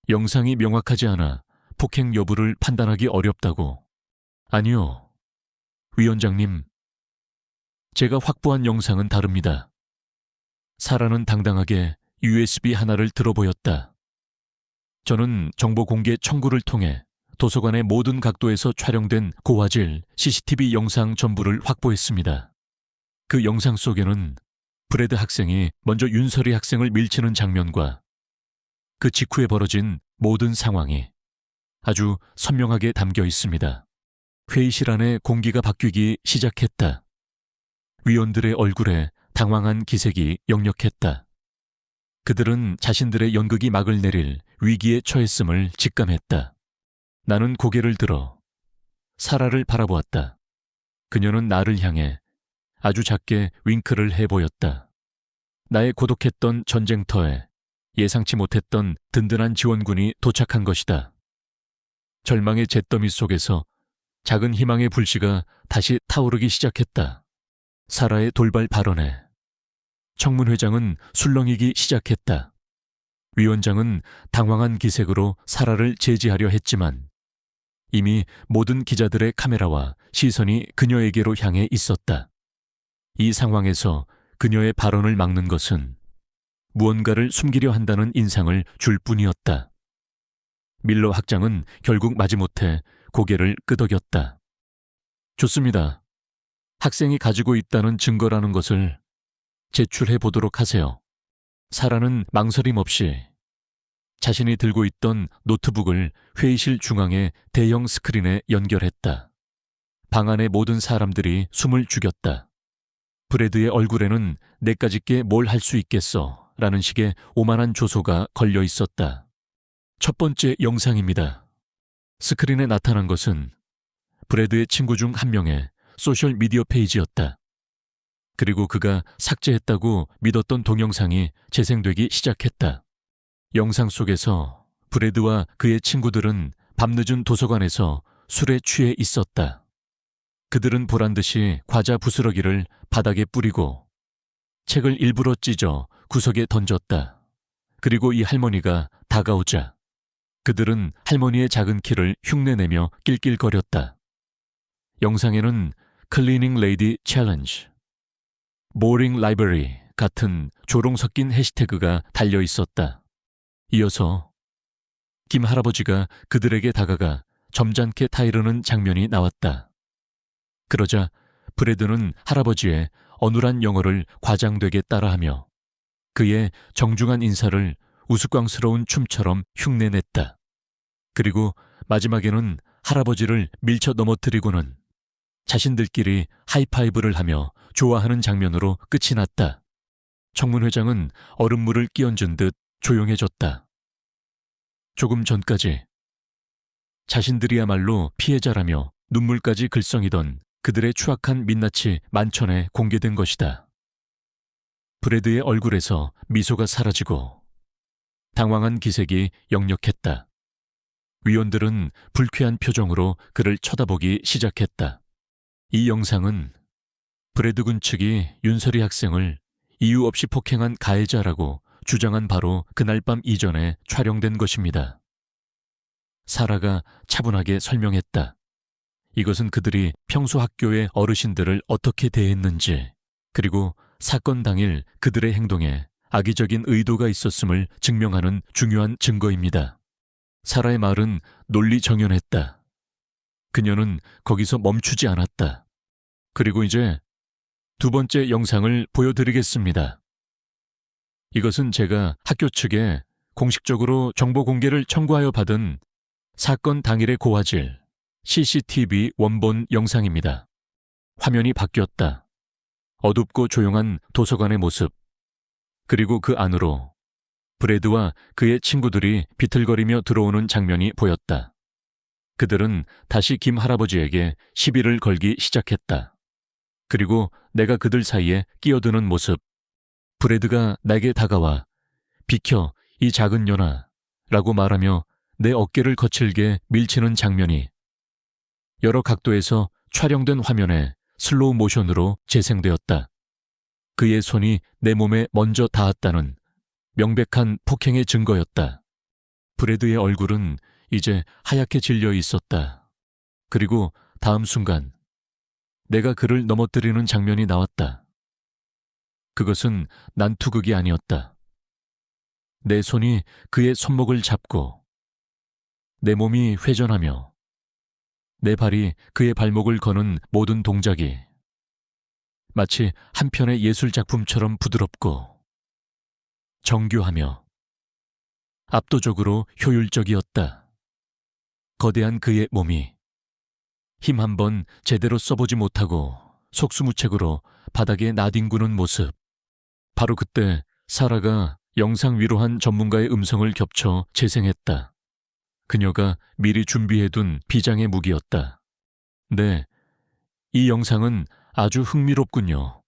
영상이 명확하지 않아 폭행 여부를 판단하기 어렵다고. 아니요. 위원장님, 제가 확보한 영상은 다릅니다. 사라는 당당하게 USB 하나를 들어보였다. 저는 정보 공개 청구를 통해 도서관의 모든 각도에서 촬영된 고화질 CCTV 영상 전부를 확보했습니다. 그 영상 속에는 브래드 학생이 먼저 윤설이 학생을 밀치는 장면과 그 직후에 벌어진 모든 상황이 아주 선명하게 담겨 있습니다. 회의실 안에 공기가 바뀌기 시작했다. 위원들의 얼굴에 당황한 기색이 역력했다. 그들은 자신들의 연극이 막을 내릴 위기에 처했음을 직감했다. 나는 고개를 들어 사라를 바라보았다. 그녀는 나를 향해 아주 작게 윙크를 해보였다. 나의 고독했던 전쟁터에 예상치 못했던 든든한 지원군이 도착한 것이다. 절망의 잿더미 속에서 작은 희망의 불씨가 다시 타오르기 시작했다. 사라의 돌발 발언에 청문회장은 술렁이기 시작했다. 위원장은 당황한 기색으로 사라를 제지하려 했지만 이미 모든 기자들의 카메라와 시선이 그녀에게로 향해 있었다. 이 상황에서 그녀의 발언을 막는 것은 무언가를 숨기려 한다는 인상을 줄 뿐이었다. 밀러 학장은 결국 마지못해 고개를 끄덕였다. 좋습니다. 학생이 가지고 있다는 증거라는 것을 제출해 보도록 하세요. 사라는 망설임 없이 자신이 들고 있던 노트북을 회의실 중앙의 대형 스크린에 연결했다. 방 안의 모든 사람들이 숨을 죽였다. 브래드의 얼굴에는 내까짓게 뭘 할 수 있겠어 라는 식의 오만한 조소가 걸려 있었다. 첫 번째 영상입니다. 스크린에 나타난 것은 브래드의 친구 중 한 명의 소셜미디어 페이지였다. 그리고 그가 삭제했다고 믿었던 동영상이 재생되기 시작했다. 영상 속에서 브래드와 그의 친구들은 밤늦은 도서관에서 술에 취해 있었다. 그들은 보란듯이 과자 부스러기를 바닥에 뿌리고 책을 일부러 찢어 구석에 던졌다. 그리고 이 할머니가 다가오자 그들은 할머니의 작은 키를 흉내내며 낄낄거렸다. 영상에는 클리닝 레이디 챌린지, 보링 라이브러리 같은 조롱 섞인 해시태그가 달려 있었다. 이어서 김 할아버지가 그들에게 다가가 점잖게 타이르는 장면이 나왔다. 그러자 브래드는 할아버지의 어눌한 영어를 과장되게 따라하며 그의 정중한 인사를 우스꽝스러운 춤처럼 흉내냈다. 그리고 마지막에는 할아버지를 밀쳐 넘어뜨리고는 자신들끼리 하이파이브를 하며 좋아하는 장면으로 끝이 났다. 청문회장은 얼음물을 끼얹은 듯 조용해졌다. 조금 전까지 자신들이야말로 피해자라며 눈물까지 글썽이던 그들의 추악한 민낯이 만천에 공개된 것이다. 브래드의 얼굴에서 미소가 사라지고 당황한 기색이 역력했다. 위원들은 불쾌한 표정으로 그를 쳐다보기 시작했다. 이 영상은 브래드 군 측이 윤설이 학생을 이유 없이 폭행한 가해자라고 주장한 바로 그날 밤 이전에 촬영된 것입니다. 사라가 차분하게 설명했다. 이것은 그들이 평소 학교의 어르신들을 어떻게 대했는지, 그리고 사건 당일 그들의 행동에 악의적인 의도가 있었음을 증명하는 중요한 증거입니다. 사라의 말은 논리정연했다. 그녀는 거기서 멈추지 않았다. 그리고 이제 두 번째 영상을 보여드리겠습니다. 이것은 제가 학교 측에 공식적으로 정보 공개를 청구하여 받은 사건 당일의 고화질 CCTV 원본 영상입니다. 화면이 바뀌었다. 어둡고 조용한 도서관의 모습, 그리고 그 안으로 브래드와 그의 친구들이 비틀거리며 들어오는 장면이 보였다. 그들은 다시 김 할아버지에게 시비를 걸기 시작했다. 그리고 내가 그들 사이에 끼어드는 모습, 브래드가 내게 다가와 비켜 이 작은 년아 라고 말하며 내 어깨를 거칠게 밀치는 장면이 여러 각도에서 촬영된 화면에 슬로우 모션으로 재생되었다. 그의 손이 내 몸에 먼저 닿았다는 명백한 폭행의 증거였다. 브래드의 얼굴은 이제 하얗게 질려 있었다. 그리고 다음 순간 내가 그를 넘어뜨리는 장면이 나왔다. 그것은 난투극이 아니었다. 내 손이 그의 손목을 잡고 내 몸이 회전하며 내 발이 그의 발목을 거는 모든 동작이 마치 한 편의 예술작품처럼 부드럽고 정교하며 압도적으로 효율적이었다. 거대한 그의 몸이 힘 한 번 제대로 써보지 못하고 속수무책으로 바닥에 나뒹구는 모습. 바로 그때 사라가 영상 위로한 전문가의 음성을 겹쳐 재생했다. 그녀가 미리 준비해둔 비장의 무기였다. 네, 이 영상은 아주 흥미롭군요.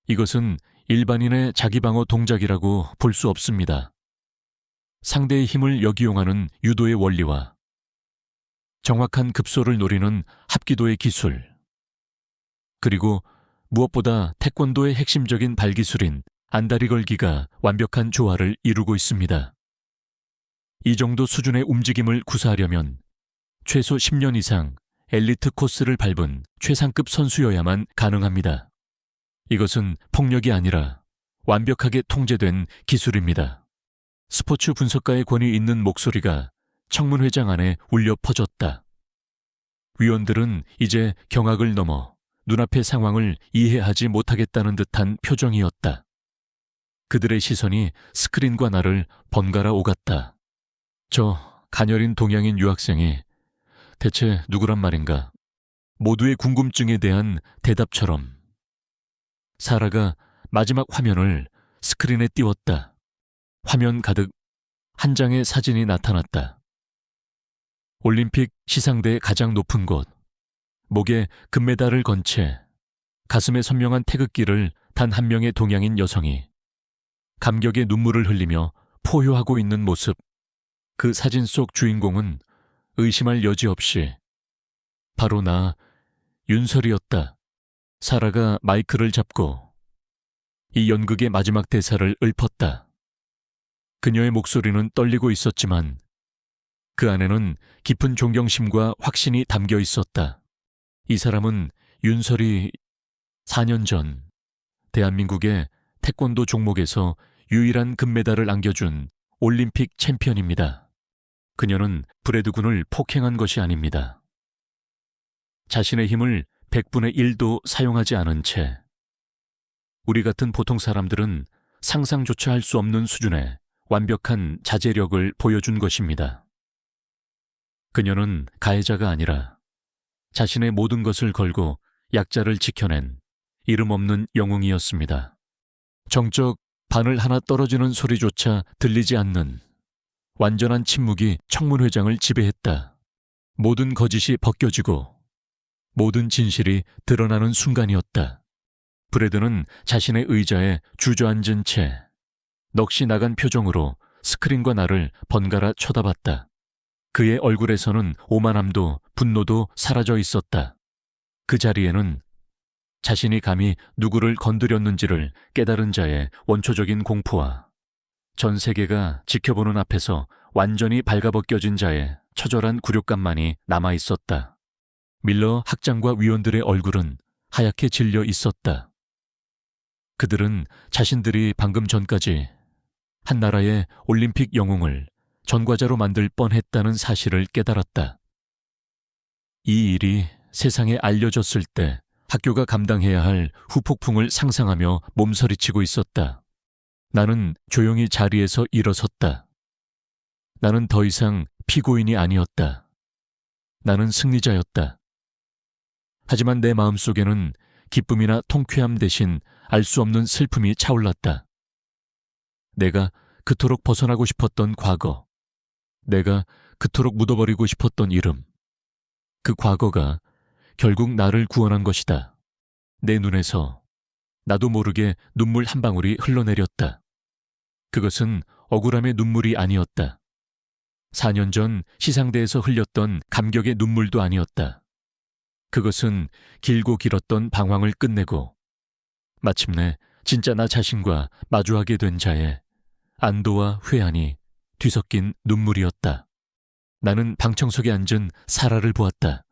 이것은 일반인의 자기방어 동작이라고 볼 수 없습니다. 상대의 힘을 역이용하는 유도의 원리와 정확한 급소를 노리는 합기도의 기술, 그리고 무엇보다 태권도의 핵심적인 발기술인 안다리 걸기가 완벽한 조화를 이루고 있습니다. 이 정도 수준의 움직임을 구사하려면 최소 10년 이상 엘리트 코스를 밟은 최상급 선수여야만 가능합니다. 이것은 폭력이 아니라 완벽하게 통제된 기술입니다. 스포츠 분석가의 권위 있는 목소리가 청문회장 안에 울려 퍼졌다. 위원들은 이제 경악을 넘어 눈앞의 상황을 이해하지 못하겠다는 듯한 표정이었다. 그들의 시선이 스크린과 나를 번갈아 오갔다. 저 가녀린 동양인 유학생이 대체 누구란 말인가? 모두의 궁금증에 대한 대답처럼 사라가 마지막 화면을 스크린에 띄웠다. 화면 가득 한 장의 사진이 나타났다. 올림픽 시상대의 가장 높은 곳, 목에 금메달을 건 채 가슴에 선명한 태극기를 단 한 명의 동양인 여성이 감격의 눈물을 흘리며 포효하고 있는 모습. 그 사진 속 주인공은 의심할 여지 없이 바로 나, 윤설이었다. 사라가 마이크를 잡고 이 연극의 마지막 대사를 읊었다. 그녀의 목소리는 떨리고 있었지만 그 안에는 깊은 존경심과 확신이 담겨 있었다. 이 사람은 윤설이 4년 전 대한민국의 태권도 종목에서 유일한 금메달을 안겨준 올림픽 챔피언입니다. 그녀는 브래드 군을 폭행한 것이 아닙니다. 자신의 힘을 100분의 1도 사용하지 않은 채 우리 같은 보통 사람들은 상상조차 할 수 없는 수준의 완벽한 자제력을 보여준 것입니다. 그녀는 가해자가 아니라 자신의 모든 것을 걸고 약자를 지켜낸 이름 없는 영웅이었습니다. 정적 바늘 하나 떨어지는 소리조차 들리지 않는 완전한 침묵이 청문회장을 지배했다. 모든 거짓이 벗겨지고 모든 진실이 드러나는 순간이었다. 브래드는 자신의 의자에 주저앉은 채 넋이 나간 표정으로 스크린과 나를 번갈아 쳐다봤다. 그의 얼굴에서는 오만함도 분노도 사라져 있었다. 그 자리에는 자신이 감히 누구를 건드렸는지를 깨달은 자의 원초적인 공포와 전 세계가 지켜보는 앞에서 완전히 발가벗겨진 자의 처절한 굴욕감만이 남아 있었다. 밀러 학장과 위원들의 얼굴은 하얗게 질려 있었다. 그들은 자신들이 방금 전까지 한 나라의 올림픽 영웅을 전과자로 만들 뻔했다는 사실을 깨달았다. 이 일이 세상에 알려졌을 때 학교가 감당해야 할 후폭풍을 상상하며 몸서리치고 있었다. 나는 조용히 자리에서 일어섰다. 나는 더 이상 피고인이 아니었다. 나는 승리자였다. 하지만 내 마음속에는 기쁨이나 통쾌함 대신 알 수 없는 슬픔이 차올랐다. 내가 그토록 벗어나고 싶었던 과거, 내가 그토록 묻어버리고 싶었던 이름, 그 과거가 결국 나를 구원한 것이다. 내 눈에서 나도 모르게 눈물 한 방울이 흘러내렸다. 그것은 억울함의 눈물이 아니었다. 4년 전 시상대에서 흘렸던 감격의 눈물도 아니었다. 그것은 길고 길었던 방황을 끝내고 마침내 진짜 나 자신과 마주하게 된 자의 안도와 회한이 뒤섞인 눈물이었다. 나는 방청석에 앉은 사라를 보았다.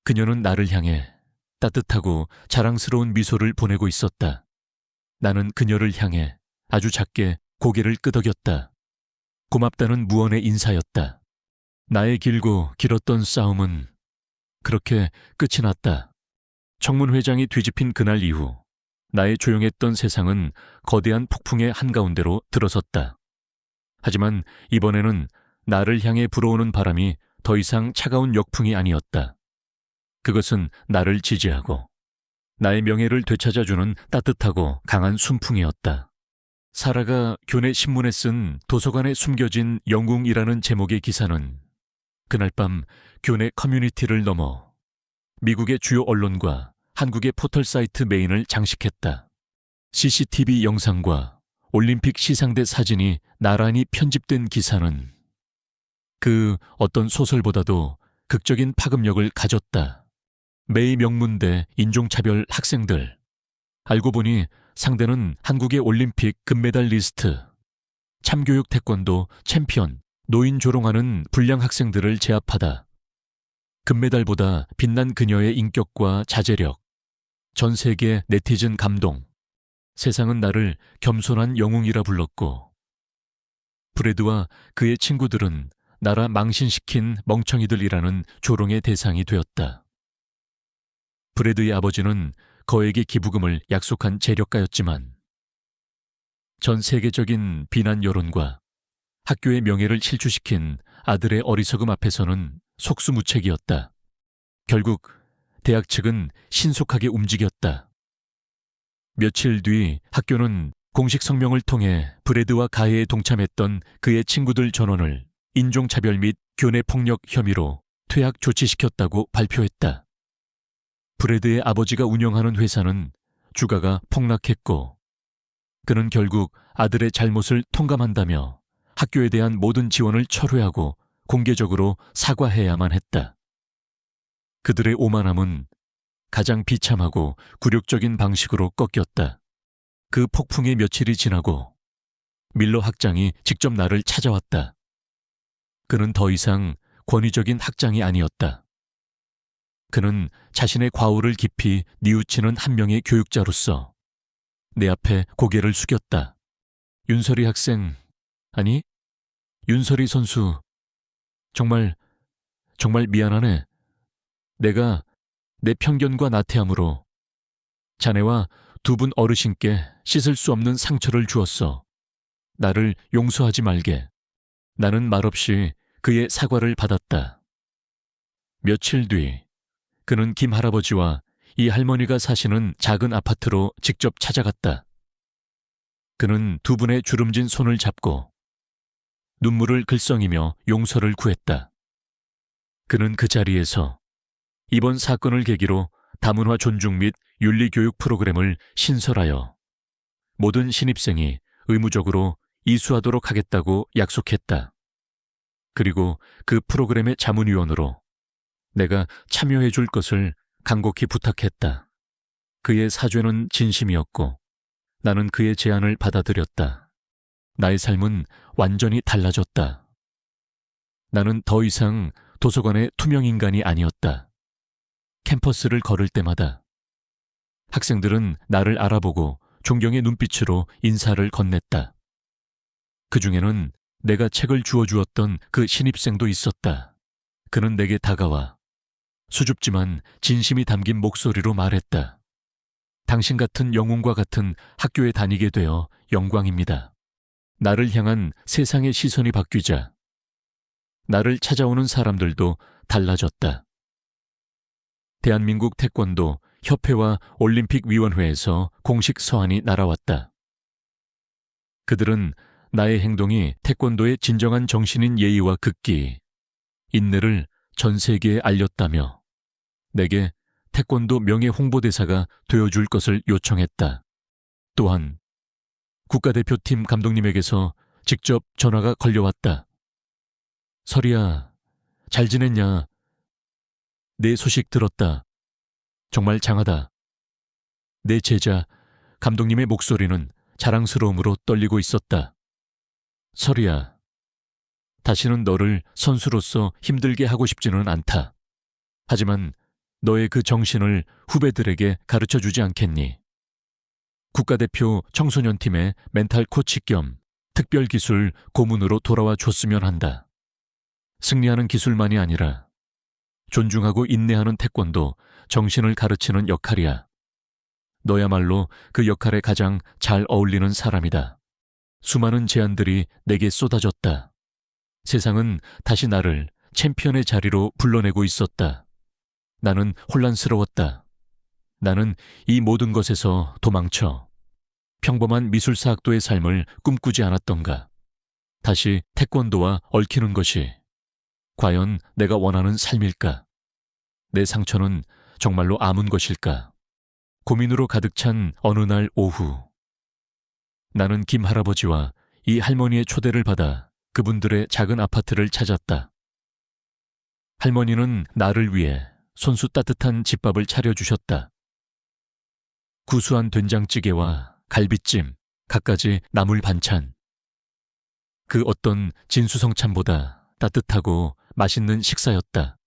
그녀는 나를 향해 따뜻하고 자랑스러운 미소를 보내고 있었다. 나는 그녀를 향해 아주 작게 고개를 끄덕였다. 고맙다는 무언의 인사였다. 나의 길고 길었던 싸움은 그렇게 끝이 났다. 청문회장이 뒤집힌 그날 이후 나의 조용했던 세상은 거대한 폭풍의 한가운데로 들어섰다. 하지만 이번에는 나를 향해 불어오는 바람이 더 이상 차가운 역풍이 아니었다. 그것은 나를 지지하고 나의 명예를 되찾아주는 따뜻하고 강한 순풍이었다. 사라가 교내 신문에 쓴 도서관에 숨겨진 영웅이라는 제목의 기사는 그날 밤 교내 커뮤니티를 넘어 미국의 주요 언론과 한국의 포털 사이트 메인을 장식했다. CCTV 영상과 올림픽 시상대 사진이 나란히 편집된 기사는 그 어떤 소설보다도 극적인 파급력을 가졌다. 매의 명문대 인종차별 학생들. 알고 보니 상대는 한국의 올림픽 금메달리스트, 참교육 태권도 챔피언, 노인 조롱하는 불량 학생들을 제압하다. 금메달보다 빛난 그녀의 인격과 자제력, 전 세계 네티즌 감동. 세상은 나를 겸손한 영웅이라 불렀고 브래드와 그의 친구들은 나라 망신시킨 멍청이들이라는 조롱의 대상이 되었다. 브래드의 아버지는 거액의 기부금을 약속한 재력가였지만 전 세계적인 비난 여론과 학교의 명예를 실추시킨 아들의 어리석음 앞에서는 속수무책이었다. 결국 대학 측은 신속하게 움직였다. 며칠 뒤 학교는 공식 성명을 통해 브래드와 가해에 동참했던 그의 친구들 전원을 인종차별 및 교내폭력 혐의로 퇴학 조치시켰다고 발표했다. 브래드의 아버지가 운영하는 회사는 주가가 폭락했고 그는 결국 아들의 잘못을 통감한다며 학교에 대한 모든 지원을 철회하고 공개적으로 사과해야만 했다. 그들의 오만함은 가장 비참하고 굴욕적인 방식으로 꺾였다. 그 폭풍의 며칠이 지나고 밀러 학장이 직접 나를 찾아왔다. 그는 더 이상 권위적인 학장이 아니었다. 그는 자신의 과오를 깊이 뉘우치는 한 명의 교육자로서 내 앞에 고개를 숙였다. 윤설이 학생, 아니, 윤설이 선수, 정말 미안하네. 내가 내 편견과 나태함으로 자네와 두 분 어르신께 씻을 수 없는 상처를 주었어. 나를 용서하지 말게. 나는 말없이 그의 사과를 받았다. 며칠 뒤 그는 김 할아버지와 이 할머니가 사시는 작은 아파트로 직접 찾아갔다. 그는 두 분의 주름진 손을 잡고 눈물을 글썽이며 용서를 구했다. 그는 그 자리에서 이번 사건을 계기로 다문화 존중 및 윤리교육 프로그램을 신설하여 모든 신입생이 의무적으로 이수하도록 하겠다고 약속했다. 그리고 그 프로그램의 자문위원으로 내가 참여해 줄 것을 간곡히 부탁했다. 그의 사죄는 진심이었고 나는 그의 제안을 받아들였다. 나의 삶은 완전히 달라졌다. 나는 더 이상 도서관의 투명인간이 아니었다. 캠퍼스를 걸을 때마다 학생들은 나를 알아보고 존경의 눈빛으로 인사를 건넸다. 그 중에는 내가 책을 주워주었던 그 신입생도 있었다. 그는 내게 다가와 수줍지만 진심이 담긴 목소리로 말했다. 당신 같은 영웅과 같은 학교에 다니게 되어 영광입니다. 나를 향한 세상의 시선이 바뀌자 나를 찾아오는 사람들도 달라졌다. 대한민국 태권도 협회와 올림픽위원회에서 공식 서한이 날아왔다. 그들은 나의 행동이 태권도의 진정한 정신인 예의와 극기, 인내를 전 세계에 알렸다며 내게 태권도 명예 홍보대사가 되어줄 것을 요청했다. 또한 국가대표팀 감독님에게서 직접 전화가 걸려왔다. 설이야, 잘 지냈냐? 내 소식 들었다. 정말 장하다. 내 제자, 감독님의 목소리는 자랑스러움으로 떨리고 있었다. 설이야, 다시는 너를 선수로서 힘들게 하고 싶지는 않다. 하지만 너의 그 정신을 후배들에게 가르쳐주지 않겠니? 국가대표 청소년팀의 멘탈 코치 겸 특별기술 고문으로 돌아와 줬으면 한다. 승리하는 기술만이 아니라 존중하고 인내하는 태권도 정신을 가르치는 역할이야. 너야말로 그 역할에 가장 잘 어울리는 사람이다. 수많은 제안들이 내게 쏟아졌다. 세상은 다시 나를 챔피언의 자리로 불러내고 있었다. 나는 혼란스러웠다. 나는 이 모든 것에서 도망쳐 평범한 미술사학도의 삶을 꿈꾸지 않았던가. 다시 태권도와 얽히는 것이 과연 내가 원하는 삶일까? 내 상처는 정말로 아문 것일까? 고민으로 가득 찬 어느 날 오후, 나는 김 할아버지와 이 할머니의 초대를 받아 그분들의 작은 아파트를 찾았다. 할머니는 나를 위해 손수 따뜻한 집밥을 차려주셨다. 구수한 된장찌개와 갈비찜, 갖가지 나물 반찬. 그 어떤 진수성찬보다 따뜻하고 맛있는 식사였다.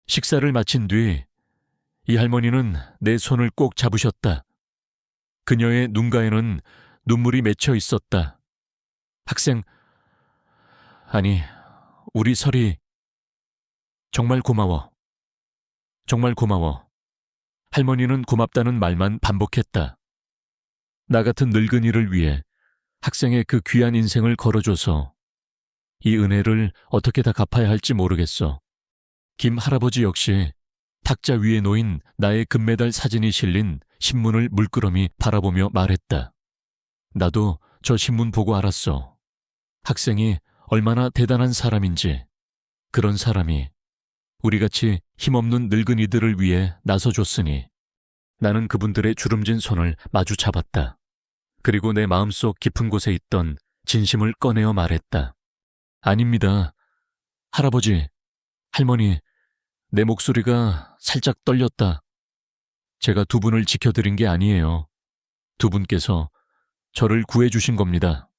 식사를 마친 뒤 이 할머니는 내 손을 꼭 잡으셨다. 그녀의 눈가에는 눈물이 맺혀 있었다. 학생, 아니, 우리 설이 정말 고마워. 정말 고마워. 할머니는 고맙다는 말만 반복했다. 나 같은 늙은이를 위해 학생의 그 귀한 인생을 걸어줘서 이 은혜를 어떻게 다 갚아야 할지 모르겠어. 김 할아버지 역시 탁자 위에 놓인 나의 금메달 사진이 실린 신문을 물끄러미 바라보며 말했다. 나도 저 신문 보고 알았어. 학생이 얼마나 대단한 사람인지. 그런 사람이 우리같이 힘없는 늙은이들을 위해 나서줬으니 나는 그분들의 주름진 손을 마주 잡았다. 그리고 내 마음속 깊은 곳에 있던 진심을 꺼내어 말했다. 아닙니다. 할아버지, 할머니, 내 목소리가 살짝 떨렸다. 제가 두 분을 지켜드린 게 아니에요. 두 분께서 저를 구해주신 겁니다.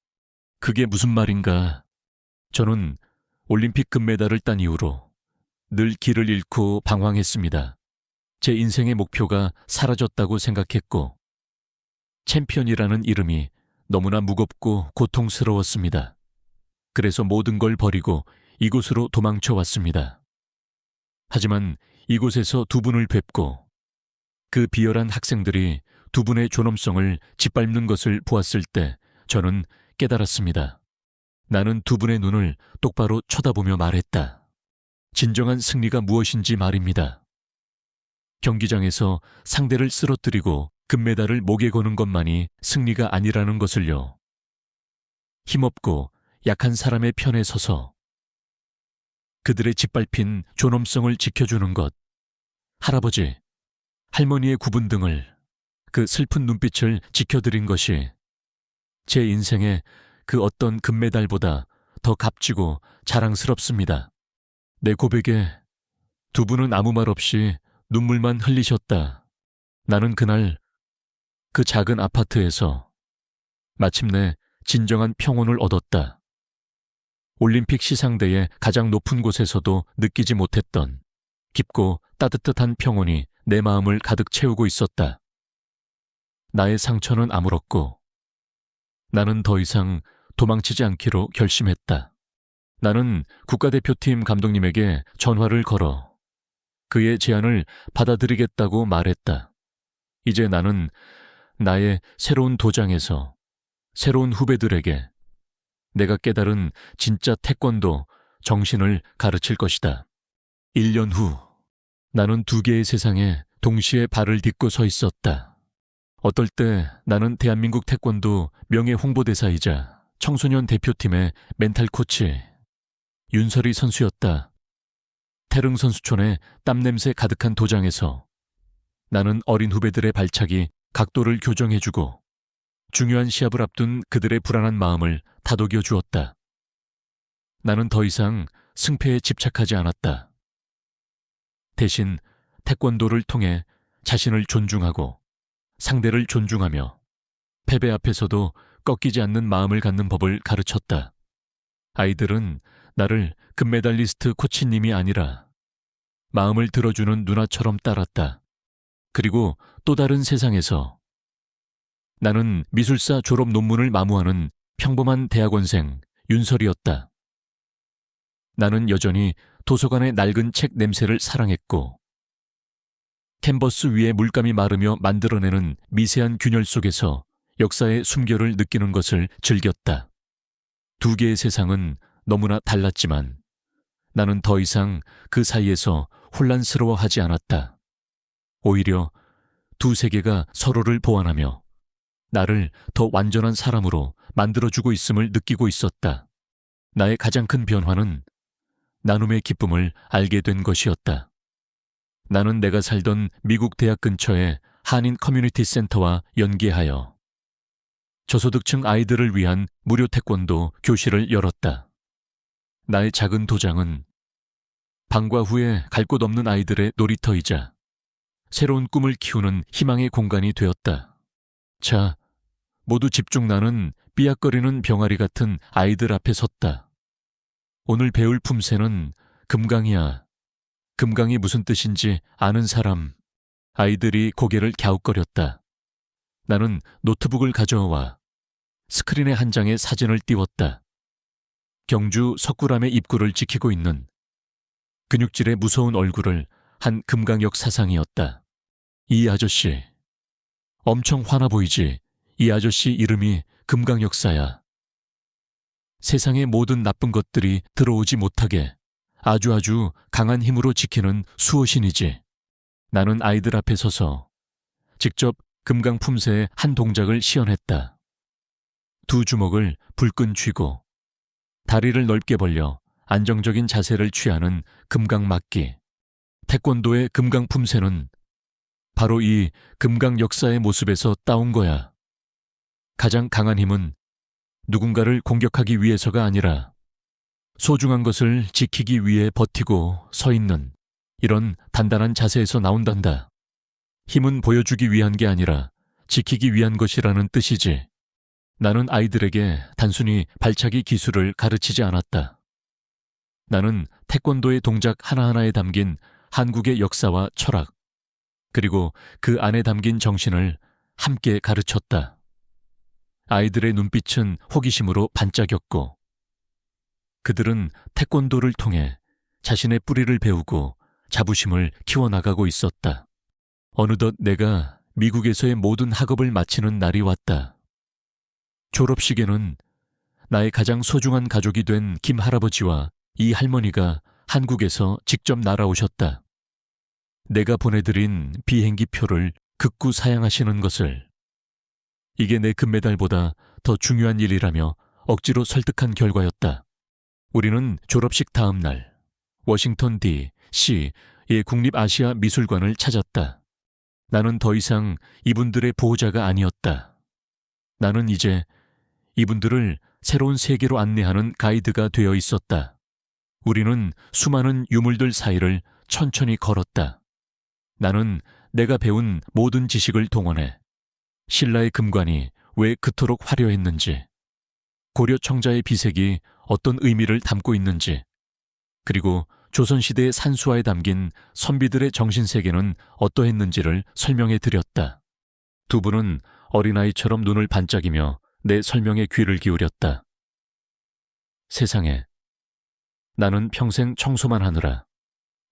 그게 무슨 말인가. 저는 올림픽 금메달을 딴 이후로 늘 길을 잃고 방황했습니다. 제 인생의 목표가 사라졌다고 생각했고 챔피언이라는 이름이 너무나 무겁고 고통스러웠습니다. 그래서 모든 걸 버리고 이곳으로 도망쳐 왔습니다. 하지만 이곳에서 두 분을 뵙고 그 비열한 학생들이 두 분의 존엄성을 짓밟는 것을 보았을 때 저는 깨달았습니다. 나는 두 분의 눈을 똑바로 쳐다보며 말했다. 진정한 승리가 무엇인지 말입니다. 경기장에서 상대를 쓰러뜨리고 금메달을 목에 거는 것만이 승리가 아니라는 것을요. 힘없고 약한 사람의 편에 서서 그들의 짓밟힌 존엄성을 지켜주는 것, 할아버지, 할머니의 굽은 등을, 그 슬픈 눈빛을 지켜드린 것이 제 인생의 그 어떤 금메달보다 더 값지고 자랑스럽습니다. 내 고백에 두 분은 아무 말 없이 눈물만 흘리셨다. 나는 그날 그 작은 아파트에서 마침내 진정한 평온을 얻었다. 올림픽 시상대의 가장 높은 곳에서도 느끼지 못했던 깊고 따뜻한 평온이 내 마음을 가득 채우고 있었다. 나의 상처는 아물었고 나는 더 이상 도망치지 않기로 결심했다. 나는 국가대표팀 감독님에게 전화를 걸어 그의 제안을 받아들이겠다고 말했다. 이제 나는 나의 새로운 도장에서 새로운 후배들에게 내가 깨달은 진짜 태권도 정신을 가르칠 것이다. 1년 후 나는 두 개의 세상에 동시에 발을 딛고 서 있었다. 어떨 때 나는 대한민국 태권도 명예 홍보대사이자 청소년 대표팀의 멘탈 코치 윤설이 선수였다. 태릉 선수촌의 땀냄새 가득한 도장에서 나는 어린 후배들의 발차기 각도를 교정해주고 중요한 시합을 앞둔 그들의 불안한 마음을 다독여 주었다. 나는 더 이상 승패에 집착하지 않았다. 대신 태권도를 통해 자신을 존중하고 상대를 존중하며 패배 앞에서도 꺾이지 않는 마음을 갖는 법을 가르쳤다. 아이들은 나를 금메달리스트 코치님이 아니라 마음을 들어주는 누나처럼 따랐다. 그리고 또 다른 세상에서 나는 미술사 졸업 논문을 마무하는 평범한 대학원생 윤설이었다. 나는 여전히 도서관의 낡은 책 냄새를 사랑했고 캔버스 위에 물감이 마르며 만들어내는 미세한 균열 속에서 역사의 숨결을 느끼는 것을 즐겼다. 두 개의 세상은 너무나 달랐지만 나는 더 이상 그 사이에서 혼란스러워하지 않았다. 오히려 두 세계가 서로를 보완하며 나를 더 완전한 사람으로 만들어주고 있음을 느끼고 있었다. 나의 가장 큰 변화는 나눔의 기쁨을 알게 된 것이었다. 나는 내가 살던 미국 대학 근처의 한인 커뮤니티 센터와 연계하여 저소득층 아이들을 위한 무료 태권도 교실을 열었다. 나의 작은 도장은 방과 후에 갈 곳 없는 아이들의 놀이터이자 새로운 꿈을 키우는 희망의 공간이 되었다. 자, 모두 집중. 나는 삐약거리는 병아리 같은 아이들 앞에 섰다. 오늘 배울 품새는 금강이야. 금강이 무슨 뜻인지 아는 사람. 아이들이 고개를 갸웃거렸다. 나는 노트북을 가져와 스크린에 한 장의 사진을 띄웠다. 경주 석굴암의 입구를 지키고 있는 근육질의 무서운 얼굴을 한 금강역 사상이었다. 이 아저씨. 엄청 화나 보이지? 이 아저씨 이름이 금강역사야. 세상의 모든 나쁜 것들이 들어오지 못하게 아주 강한 힘으로 지키는 수호신이지. 나는 아이들 앞에 서서 직접 금강 품새의 한 동작을 시연했다. 두 주먹을 불끈 쥐고 다리를 넓게 벌려 안정적인 자세를 취하는 금강 맞기. 태권도의 금강 품새는 바로 이 금강 역사의 모습에서 따온 거야. 가장 강한 힘은 누군가를 공격하기 위해서가 아니라 소중한 것을 지키기 위해 버티고 서 있는 이런 단단한 자세에서 나온단다. 힘은 보여주기 위한 게 아니라 지키기 위한 것이라는 뜻이지. 나는 아이들에게 단순히 발차기 기술을 가르치지 않았다. 나는 태권도의 동작 하나하나에 담긴 한국의 역사와 철학, 그리고 그 안에 담긴 정신을 함께 가르쳤다. 아이들의 눈빛은 호기심으로 반짝였고 그들은 태권도를 통해 자신의 뿌리를 배우고 자부심을 키워나가고 있었다. 어느덧 내가 미국에서의 모든 학업을 마치는 날이 왔다. 졸업식에는 나의 가장 소중한 가족이 된 김 할아버지와 이 할머니가 한국에서 직접 날아오셨다. 내가 보내드린 비행기 표를 극구 사양하시는 것을, 이게 내 금메달보다 더 중요한 일이라며 억지로 설득한 결과였다. 우리는 졸업식 다음 날 워싱턴 D.C.의 국립아시아미술관을 찾았다. 나는 더 이상 이분들의 보호자가 아니었다. 나는 이제 이분들을 새로운 세계로 안내하는 가이드가 되어 있었다. 우리는 수많은 유물들 사이를 천천히 걸었다. 나는 내가 배운 모든 지식을 동원해 신라의 금관이 왜 그토록 화려했는지, 고려 청자의 비색이 어떤 의미를 담고 있는지, 그리고 조선시대의 산수화에 담긴 선비들의 정신세계는 어떠했는지를 설명해 드렸다. 두 분은 어린아이처럼 눈을 반짝이며 내 설명에 귀를 기울였다. 세상에, 나는 평생 청소만 하느라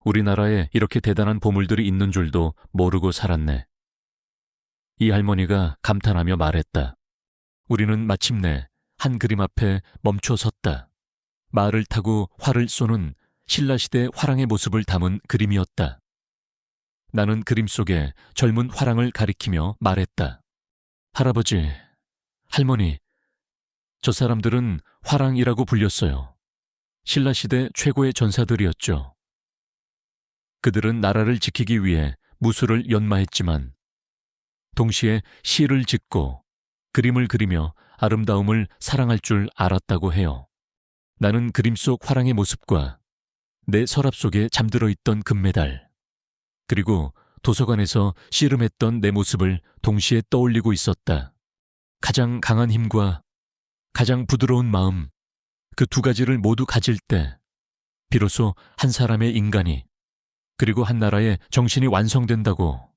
우리나라에 이렇게 대단한 보물들이 있는 줄도 모르고 살았네. 이 할머니가 감탄하며 말했다. 우리는 마침내 한 그림 앞에 멈춰 섰다. 말을 타고 활을 쏘는 신라시대 화랑의 모습을 담은 그림이었다. 나는 그림 속에 젊은 화랑을 가리키며 말했다. 할아버지, 할머니, 저 사람들은 화랑이라고 불렸어요. 신라시대 최고의 전사들이었죠. 그들은 나라를 지키기 위해 무술을 연마했지만 동시에 시를 짓고 그림을 그리며 아름다움을 사랑할 줄 알았다고 해요. 나는 그림 속 화랑의 모습과 내 서랍 속에 잠들어 있던 금메달, 그리고 도서관에서 씨름했던 내 모습을 동시에 떠올리고 있었다. 가장 강한 힘과 가장 부드러운 마음, 그 두 가지를 모두 가질 때 비로소 한 사람의 인간이, 그리고 한 나라의 정신이 완성된다고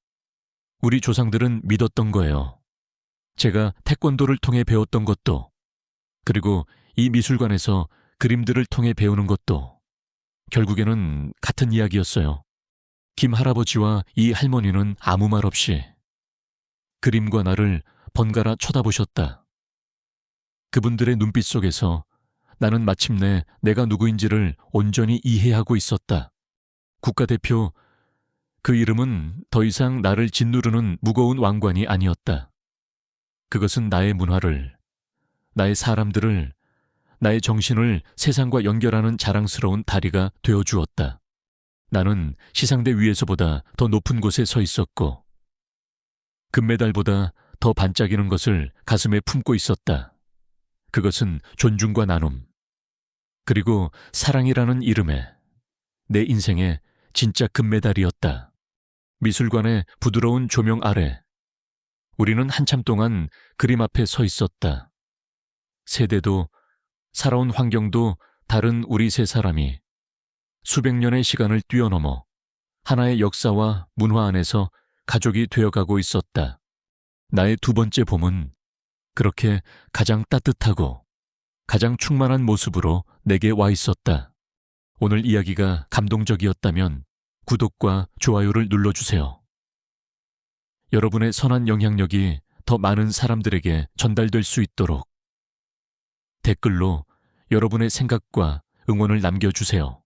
우리 조상들은 믿었던 거예요. 제가 태권도를 통해 배웠던 것도, 그리고 이 미술관에서 그림들을 통해 배우는 것도 결국에는 같은 이야기였어요. 김 할아버지와 이 할머니는 아무 말 없이 그림과 나를 번갈아 쳐다보셨다. 그분들의 눈빛 속에서 나는 마침내 내가 누구인지를 온전히 이해하고 있었다. 국가대표, 그 이름은 더 이상 나를 짓누르는 무거운 왕관이 아니었다. 그것은 나의 문화를, 나의 사람들을, 나의 정신을 세상과 연결하는 자랑스러운 다리가 되어주었다. 나는 시상대 위에서보다 더 높은 곳에 서 있었고 금메달보다 더 반짝이는 것을 가슴에 품고 있었다. 그것은 존중과 나눔, 그리고 사랑이라는 이름에 내 인생의 진짜 금메달이었다. 미술관의 부드러운 조명 아래 우리는 한참 동안 그림 앞에 서 있었다. 세대도 살아온 환경도 다른 우리 세 사람이 수백 년의 시간을 뛰어넘어 하나의 역사와 문화 안에서 가족이 되어가고 있었다. 나의 두 번째 봄은 그렇게 가장 따뜻하고 가장 충만한 모습으로 내게 와 있었다. 오늘 이야기가 감동적이었다면 구독과 좋아요를 눌러주세요. 여러분의 선한 영향력이 더 많은 사람들에게 전달될 수 있도록 댓글로 여러분의 생각과 응원을 남겨주세요.